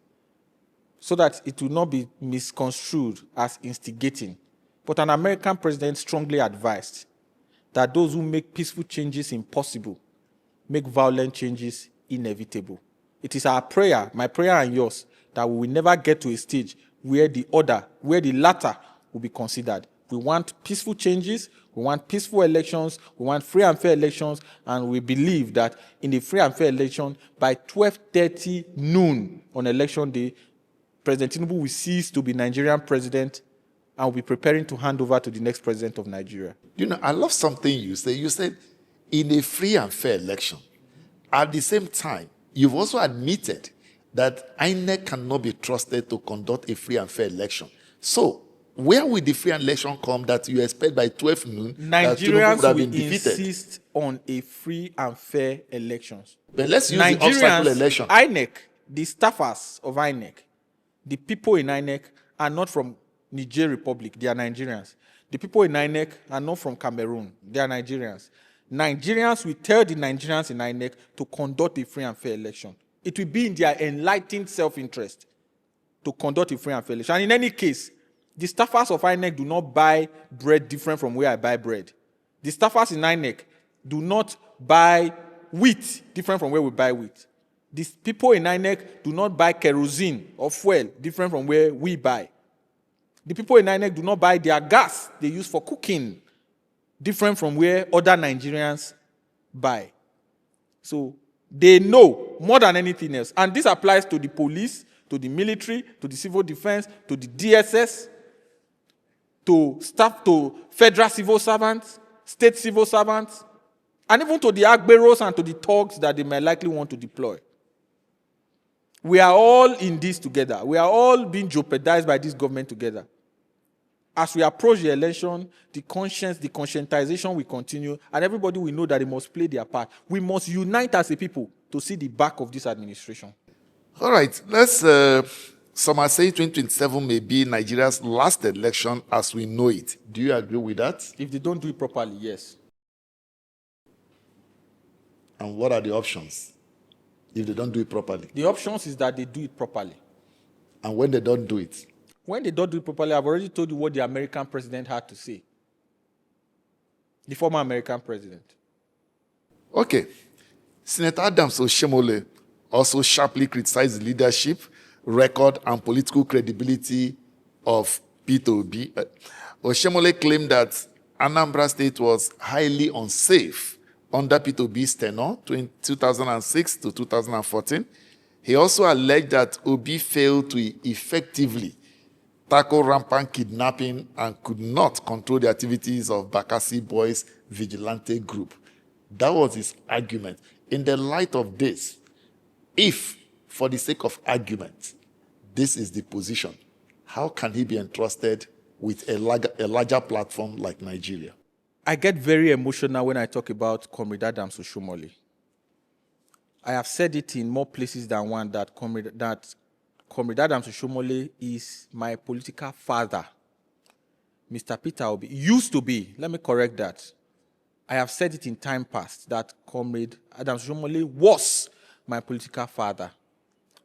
A: so that it will not be misconstrued as instigating. But an American president strongly advised that those who make peaceful changes impossible make violent changes inevitable. It is our prayer, my prayer and yours, that we will never get to a stage where the latter will be considered. We want peaceful changes, we want peaceful elections, we want free and fair elections, and we believe that in the free and fair election, by 12:30 noon on election day, President Tinubu will cease to be Nigerian president and will be preparing to hand over to the next president of Nigeria.
B: You know, I love something you say. You said, in a free and fair election. At the same time, you've also admitted that INEC cannot be trusted to conduct a free and fair election. So, where will the free and election come that you expect by 12 noon that Tinubu would have been defeated?
A: Insist on a free and fair elections.
B: But let's use the obstacle election.
A: INEC, the staffers of INEC, the people in INEC are not from Niger Republic, they are Nigerians. The people in INEC are not from Cameroon, they are Nigerians. Nigerians will tell the Nigerians in INEC to conduct a free and fair election. It will be in their enlightened self-interest to conduct a free and fair election. And in any case, the staffers of INEC do not buy bread different from where I buy bread. The staffers in INEC do not buy wheat different from where we buy wheat. The people in INEC do not buy kerosene or fuel different from where we buy. The people in INEC do not buy their gas they use for cooking different from where other Nigerians buy. So they know more than anything else. And this applies to the police, to the military, to the civil defense, to the DSS, to staff, to federal civil servants, state civil servants, and even to the agberos and to the thugs that they may likely want to deploy. We are all in this together. We are all being jeopardized by this government together. As we approach the election, the conscientization will continue, and everybody will know that they must play their part. We must unite as a people to see the back of this administration.
B: All right, let's, some are saying 2027 may be Nigeria's last election as we know it. Do you agree with that?
A: If they don't do it properly, yes.
B: And what are the options if they don't do it properly?
A: The options is that they do it properly.
B: And when they don't do it?
A: When they don't do it properly, I've already told you what the American president had to say. The former American president.
B: Okay. Senator Adams Oshiomhole also sharply criticized the leadership, record, and political credibility of Peter Obi. Oshiomhole claimed that Anambra State was highly unsafe under Peter Obi's tenure, 2006 to 2014. He also alleged that Obi failed to effectively tackle rampant kidnapping and could not control the activities of Bakassi Boys' vigilante group. That was his argument. In the light of this, if, for the sake of argument, this is the position, how can he be entrusted with a larger platform like Nigeria?
A: I get very emotional when I talk about Comrade Adams Oshiomhole. I have said it in more places than one that Comrade Adams Oshiomhole is my political father. Mr. Peter Obi used to be, let me correct that. I have said it in time past that Comrade Adams Oshiomhole was my political father,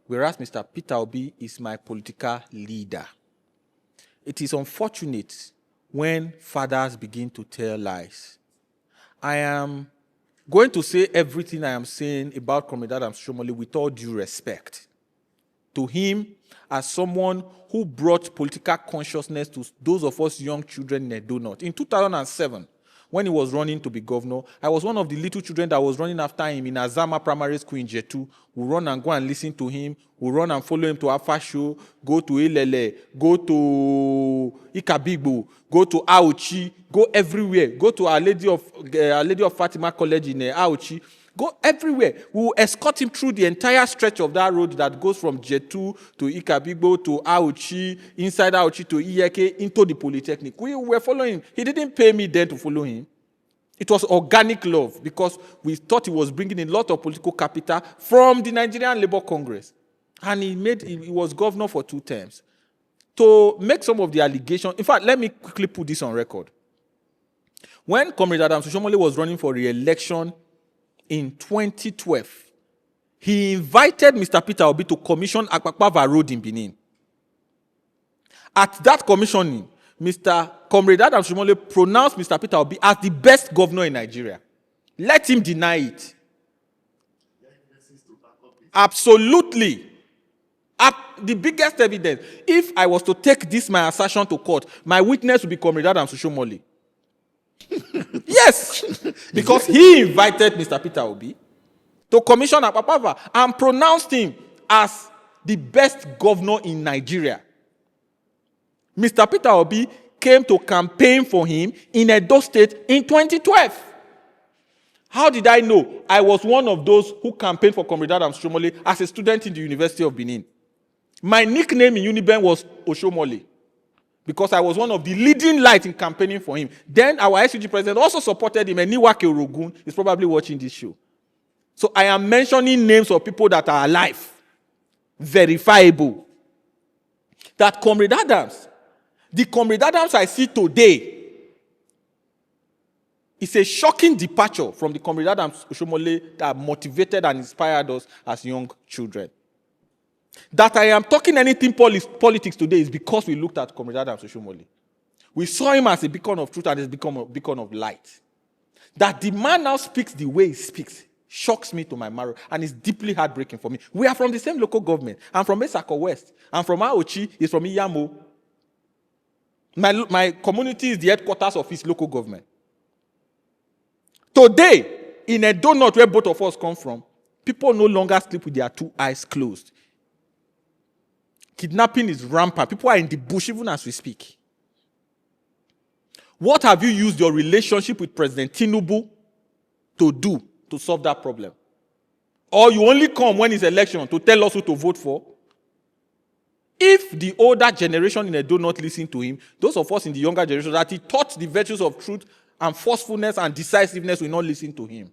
A: whereas Mr. Peter Obi is my political leader. It is unfortunate when fathers begin to tell lies. I am going to say everything I am saying about Comrade Adams Oshiomhole with all due respect to him as someone who brought political consciousness to those of us young children in Edo North. In 2007, when he was running to be governor, I was one of the little children that was running after him in Azama Primary School in Jetu. We run and go and listen to him. We run and follow him to Alpha Show, go to Ilele, go to Ikabigbo, go to Auchi, go everywhere. Go to Our Lady of Fatima College in Auchi. Go everywhere. We will escort him through the entire stretch of that road that goes from Jetu to Ikabigbo to Auchi, inside Auchi to Iyeke, into the Polytechnic. We were following him. He didn't pay me then to follow him. It was organic love because we thought he was bringing in a lot of political capital from the Nigerian Labour Congress. And he was governor for 2 terms. To make some of the allegations, in fact, let me quickly put this on record. When Comrade Adams Oshiomhole was running for re-election in 2012, he invited Mr. Peter Obi to commission Akpakpava Road in Benin. At that commissioning, Comrade Adams Oshiomhole pronounced Mr. Peter Obi as the best governor in Nigeria. Let him deny it. Absolutely. The biggest evidence. If I was to take this, my assertion to court, my witness would be Comrade Adams Oshiomhole. Yes, because he invited Mr. Peter Obi to commission Akpakpava and pronounced him as the best governor in Nigeria. Mr. Peter Obi came to campaign for him in Edo State in 2012. How did I know? I was one of those who campaigned for Comrade Adams Oshiomhole as a student in the University of Benin. My nickname in Uniben was Oshiomhole because I was one of the leading lights in campaigning for him. Then our SUG president also supported him, and Niwake Orogun is probably watching this show. So I am mentioning names of people that are alive, verifiable. That Comrade Adams, the Comrade Adams I see today, is a shocking departure from the Comrade Adams Oshiomhole that motivated and inspired us as young children. That I am talking anything politics today is because we looked at Comrade Adams Oshiomhole. We saw him as a beacon of truth and as a beacon of light. That the man now speaks the way he speaks shocks me to my marrow and is deeply heartbreaking for me. We are from the same local government. I'm from Esako West. I'm from Aochi. He's from Iyamo. My community is the headquarters of his local government. Today, in Edo North, where both of us come from, people no longer sleep with their 2 eyes closed. Kidnapping is rampant. People are in the bush even as we speak. What have you used your relationship with President Tinubu to do to solve that problem? Or you only come when it's election to tell us who to vote for? If the older generation in Edo not listen to him, those of us in the younger generation that he taught the virtues of truth and forcefulness and decisiveness will not listen to him.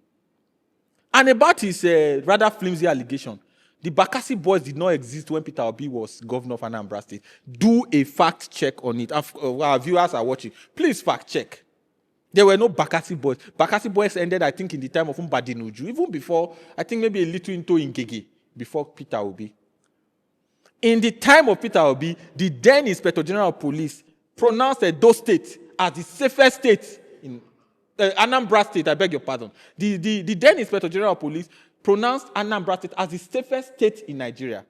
A: And about his rather flimsy allegation, the Bakassi boys did not exist when Peter Obi was governor of Anambra State. Do a fact check on it. Our viewers are watching. Please fact check. There were no Bakassi boys. Bakassi boys ended, I think, in the time of Mbadinuju, even before, I think maybe a little into Ngege, before Peter Obi. In the time of Peter Obi, the then Inspector General of Police pronounced Edo State as the safest state in Anambra State, I beg your pardon. The then Inspector General of Police pronounced Anambra State as the safest state in Nigeria.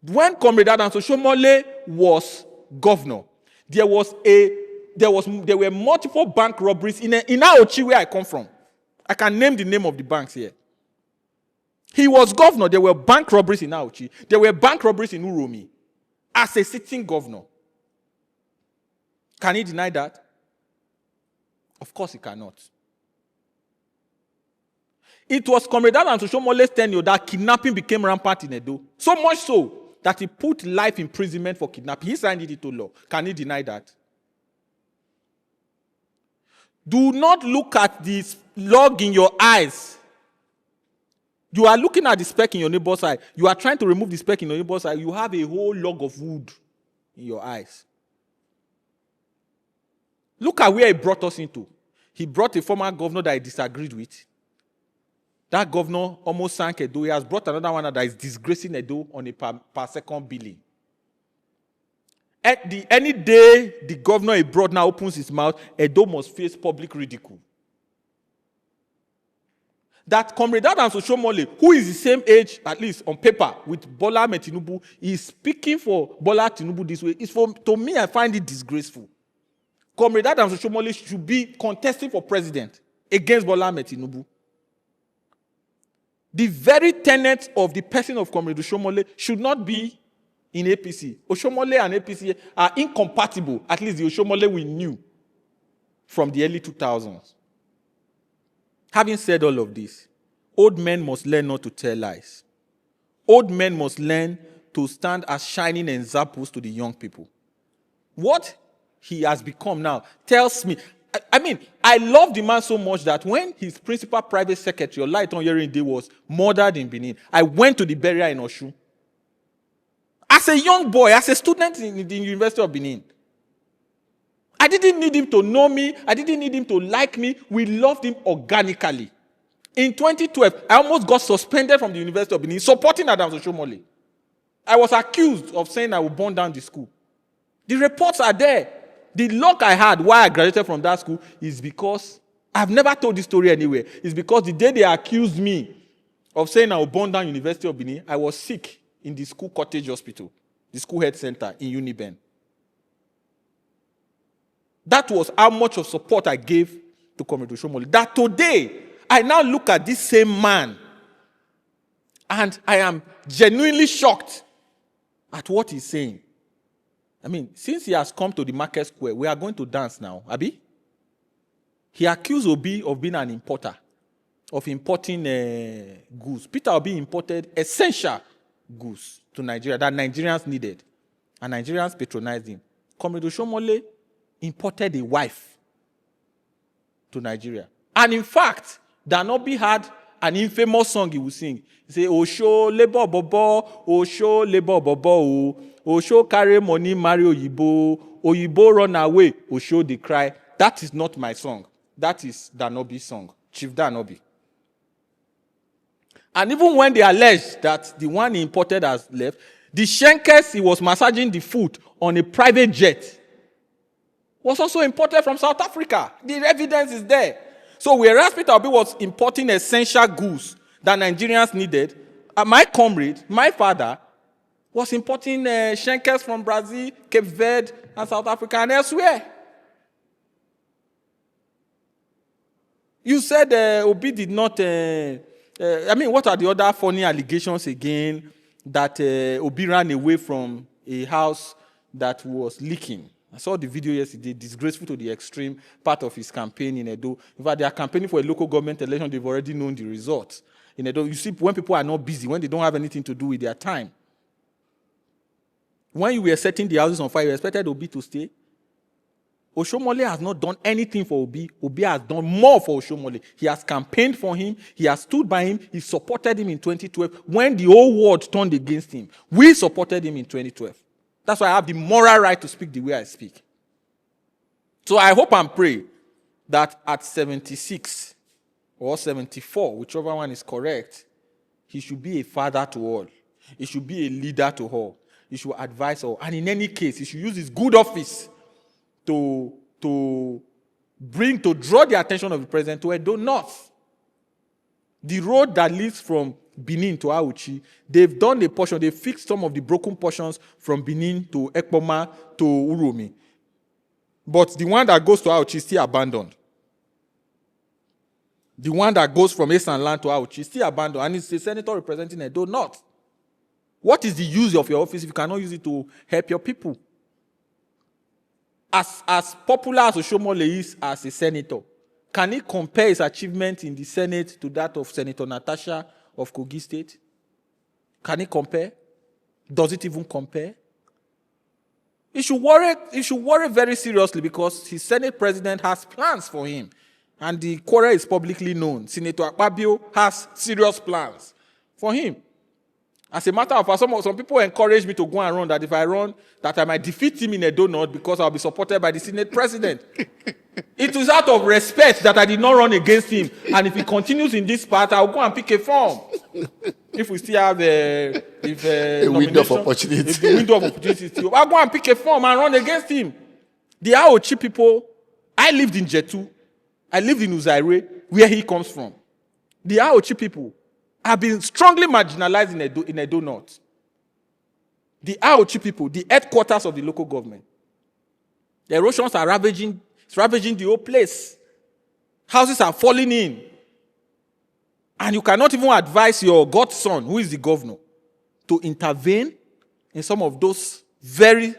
A: When Comrade Adams Oshiomhole was governor, there were multiple bank robberies in Aochi, where I come from. I can name the name of the banks here. He was governor. There were bank robberies in Aochi. There were bank robberies in Uromi as a sitting governor. Can he deny that? Of course he cannot. It was Comrade Adams Oshiomhole's tenure that kidnapping became rampant in Edo. So much so that he put life imprisonment for kidnapping. He signed it into law. Can he deny that? Do not look at this log in your eyes. You are looking at the speck in your neighbor's eye. You are trying to remove the speck in your neighbor's eye. You have a whole log of wood in your eyes. Look at where he brought us into. He brought a former governor that he disagreed with. That governor almost sank Edo. He has brought another one that is disgracing Edo on a per second billing. Any day the governor he brought now opens his mouth, Edo must face public ridicule. That Comrade Adams Oshiomhole, who is the same age, at least on paper, with Bola Tinubu, is speaking for Bola Tinubu this way. To me, I find it disgraceful. Comrade Adams Oshiomhole should be contesting for president against Bola Tinubu. The very tenet of the person of Comrade Oshiomhole should not be in APC. Oshiomhole and APC are incompatible, at least the Oshiomhole we knew from the early 2000s. Having said all of this, old men must learn not to tell lies. Old men must learn to stand as shining examples to the young people. What he has become now tells me, I love the man so much that when his principal private secretary, Light on Hearing Day, was murdered in Benin, I went to the burial in Osun. As a young boy, as a student in the University of Benin, I didn't need him to know me. I didn't need him to like me. We loved him organically. In 2012, I almost got suspended from the University of Benin supporting Adams Oshiomhole. I was accused of saying I would burn down the school. The reports are there. The luck I had while I graduated from that school is because, I've never told this story anywhere, is because the day they accused me of saying I would burn down University of Benin, I was sick in the school cottage hospital, the school health center in Uniben. That was how much of support I gave to Comrade Oshiomhole. That today, I now look at this same man and I am genuinely shocked at what he's saying. Since he has come to the market square, we are going to dance now, Abi. He accused Obi of being an importer, of importing goods. Peter Obi imported essential goods to Nigeria that Nigerians needed, and Nigerians patronized him. Comrade Oshiomhole imported a wife to Nigeria. And in fact, Danobi had an infamous song he would sing. He say, Osho labor bobo, Osho labor bobo, Osho carry money, marry Oyibo, Oyibo run away, Osho they cry. That is not my song. That is Danobi's song, Chief Danobi. And even when they allege that the one he imported has left, the Shenkers he was massaging the foot on a private jet was also imported from South Africa. The evidence is there. So whereas Peter Obi was importing essential goods that Nigerians needed, my comrade, my father, was importing Shenkers from Brazil, Cape Verde, and South Africa, and elsewhere. You said Obi did not... what are the other funny allegations again? That Obi ran away from a house that was leaking. I saw the video yesterday, disgraceful to the extreme, part of his campaign in Edo. In fact, they are campaigning for a local government election. They've already known the results. In Edo, you see, when people are not busy, when they don't have anything to do with their time. When you were setting the houses on fire, you expected Obi to stay. Oshiomhole has not done anything for Obi. Obi has done more for Oshiomhole. He has campaigned for him. He has stood by him. He supported him in 2012 when the whole world turned against him. We supported him in 2012. That's why I have the moral right to speak the way I speak. So I hope and pray that at 76 or 74, whichever one is correct, he should be a father to all. He should be a leader to all. He should advise all. And in any case, he should use his good office to draw the attention of the president to Edo North. The road that leads from Benin to Auchi, they've done a portion, they fixed some of the broken portions from Benin to Ekpoma to Uromi. But the one that goes to Auchi is still abandoned. The one that goes from Esanland to Auchi is still abandoned, and it's a senator representing Edo North. What is the use of your office if you cannot use it to help your people? As popular as Oshiomhole is as a senator, can he compare his achievement in the Senate to that of Senator Natasha of Kogi State? Can he compare? Does it even compare? He should worry very seriously because his Senate president has plans for him. And the quarrel is publicly known. Senator Akpabio has serious plans for him. As a matter of fact, some people encourage me to go and run, that if I run, that I might defeat him in Edo North because I'll be supported by the Senate president. It is out of respect that I did not run against him. And if he continues in this path, I'll go and pick a form. If we still have a
B: window of opportunity.
A: If the window of opportunity still, I'll go and pick a form and run against him. The Aochi people, I lived in Jetu. I lived in Uzaire, where he comes from. The Aochi people have been strongly marginalized in Edo North. The Aochi people, the headquarters of the local government. The erosions are ravaging the whole place. Houses are falling in. And you cannot even advise your godson, who is the governor, to intervene in some of those very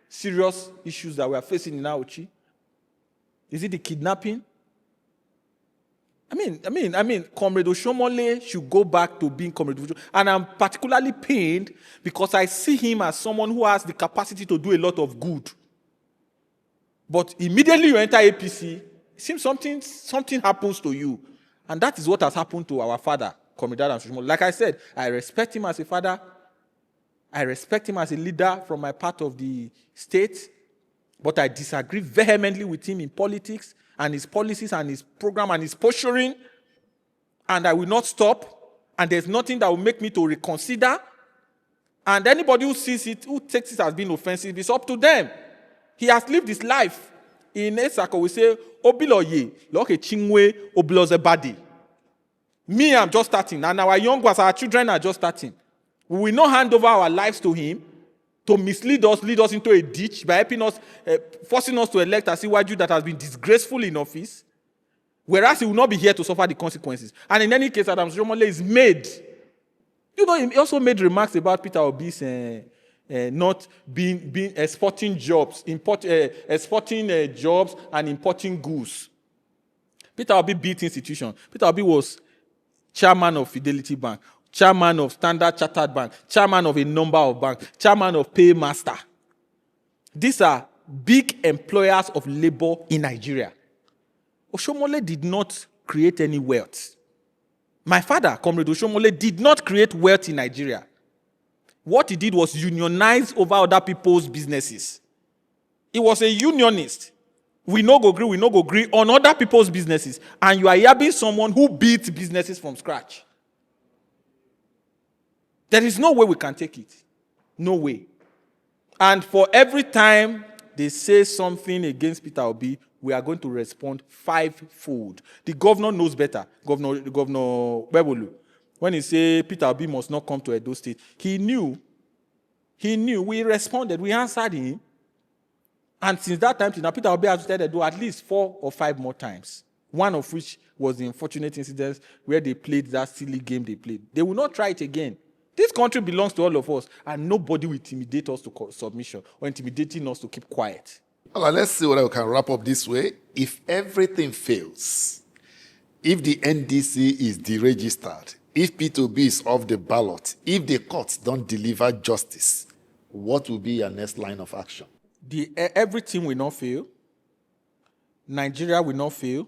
A: serious issues that we are facing in Aochi. Is it the kidnapping? I mean, Comrade Oshiomhole should go back to being Comrade Oshiomhole. And I'm particularly pained because I see him as someone who has the capacity to do a lot of good. But immediately you enter APC, it seems something happens to you. And that is what has happened to our father, Comrade Adams Oshiomhole. Like I said, I respect him as a father. I respect him as a leader from my part of the state. But I disagree vehemently with him in politics and his policies and his program and his posturing. And I will not stop. And there's nothing that will make me to reconsider. And anybody who sees it, who takes it as being offensive, it's up to them. He has lived his life. In Esako, we say, Obiloye, loke chingwe, obilozebadi. Me, I'm just starting. And our young ones, our children are just starting. We will not hand over our lives to him to mislead us, lead us into a ditch by helping us, forcing us to elect a Asiwaju that has been disgraceful in office, whereas he will not be here to suffer the consequences. And in any case, Adams Oshiomhole is made. You know, he also made remarks about Peter Obi's not being exporting jobs, exporting jobs and importing goods. Peter Obi built institutions. Peter Obi was chairman of Fidelity Bank, chairman of Standard Chartered Bank, chairman of a number of banks, chairman of Paymaster. These are big employers of labor in Nigeria. Oshiomhole did not create any wealth. My father, Comrade Oshiomhole, did not create wealth in Nigeria. What he did was unionize over other people's businesses. He was a unionist. We no go agree on other people's businesses. And you are yabbing someone who built businesses from scratch. There is no way we can take it. No way. And for every time they say something against Peter Obi, we are going to respond fivefold. The governor knows better. Governor Bebolu, when he said Peter Obi must not come to Edo State, he knew. We responded. We answered him. And since that time, now Peter Obi has visited Edo at least 4 or 5 more times. One of which was the unfortunate incident where they played that silly game they played. They will not try it again. This country belongs to all of us, and nobody will intimidate us to submission or intimidating us to keep quiet.
B: All right, let's see whether we can wrap up this way. If everything fails, if the NDC is deregistered, if Peter Obi is off the ballot, if the courts don't deliver justice, what will be your next line of action?
A: Everything will not fail. Nigeria will not fail.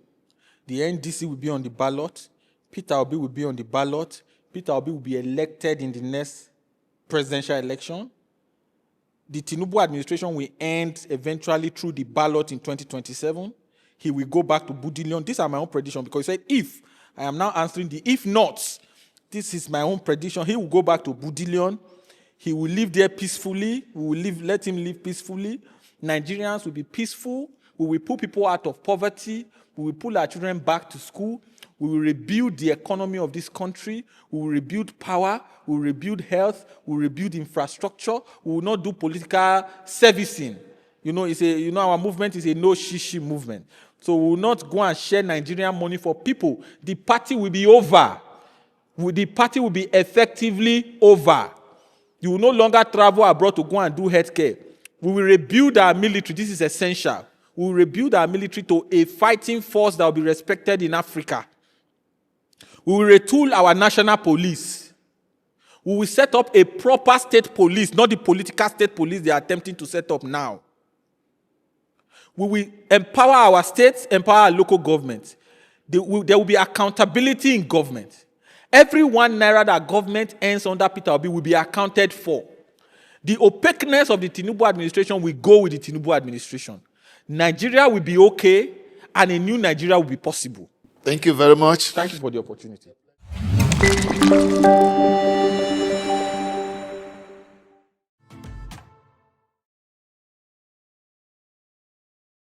A: The NDC will be on the ballot. Peter Obi will be on the ballot. Peter Obi will be elected in the next presidential election. The Tinubu administration will end eventually through the ballot in 2027. He will go back to Budillion. These are my own prediction because he said, if, I am now answering the if not. This is my own prediction. He will go back to Budillion. He will live there peacefully. We will let him live peacefully. Nigerians will be peaceful. We will put people out of poverty. We will pull our children back to school. We will rebuild the economy of this country. We will rebuild power. We will rebuild health. We will rebuild infrastructure. We will not do political servicing. Our movement is a no shishi movement. So we will not go and share Nigerian money for people. The party will be over. The party will be effectively over. You will no longer travel abroad to go and do healthcare. We will rebuild our military. This is essential. We will rebuild our military to a fighting force that will be respected in Africa. We will retool our national police. We will set up a proper state police, not the political state police they are attempting to set up now. We will empower our states, empower our local government. There will be accountability in government. Every 1 naira that government earns under Peter Obi will be accounted for. The opaqueness of the Tinubu administration will go with the Tinubu administration. Nigeria will be okay, and a new Nigeria will be possible.
B: Thank you very much.
A: Thank you for the opportunity.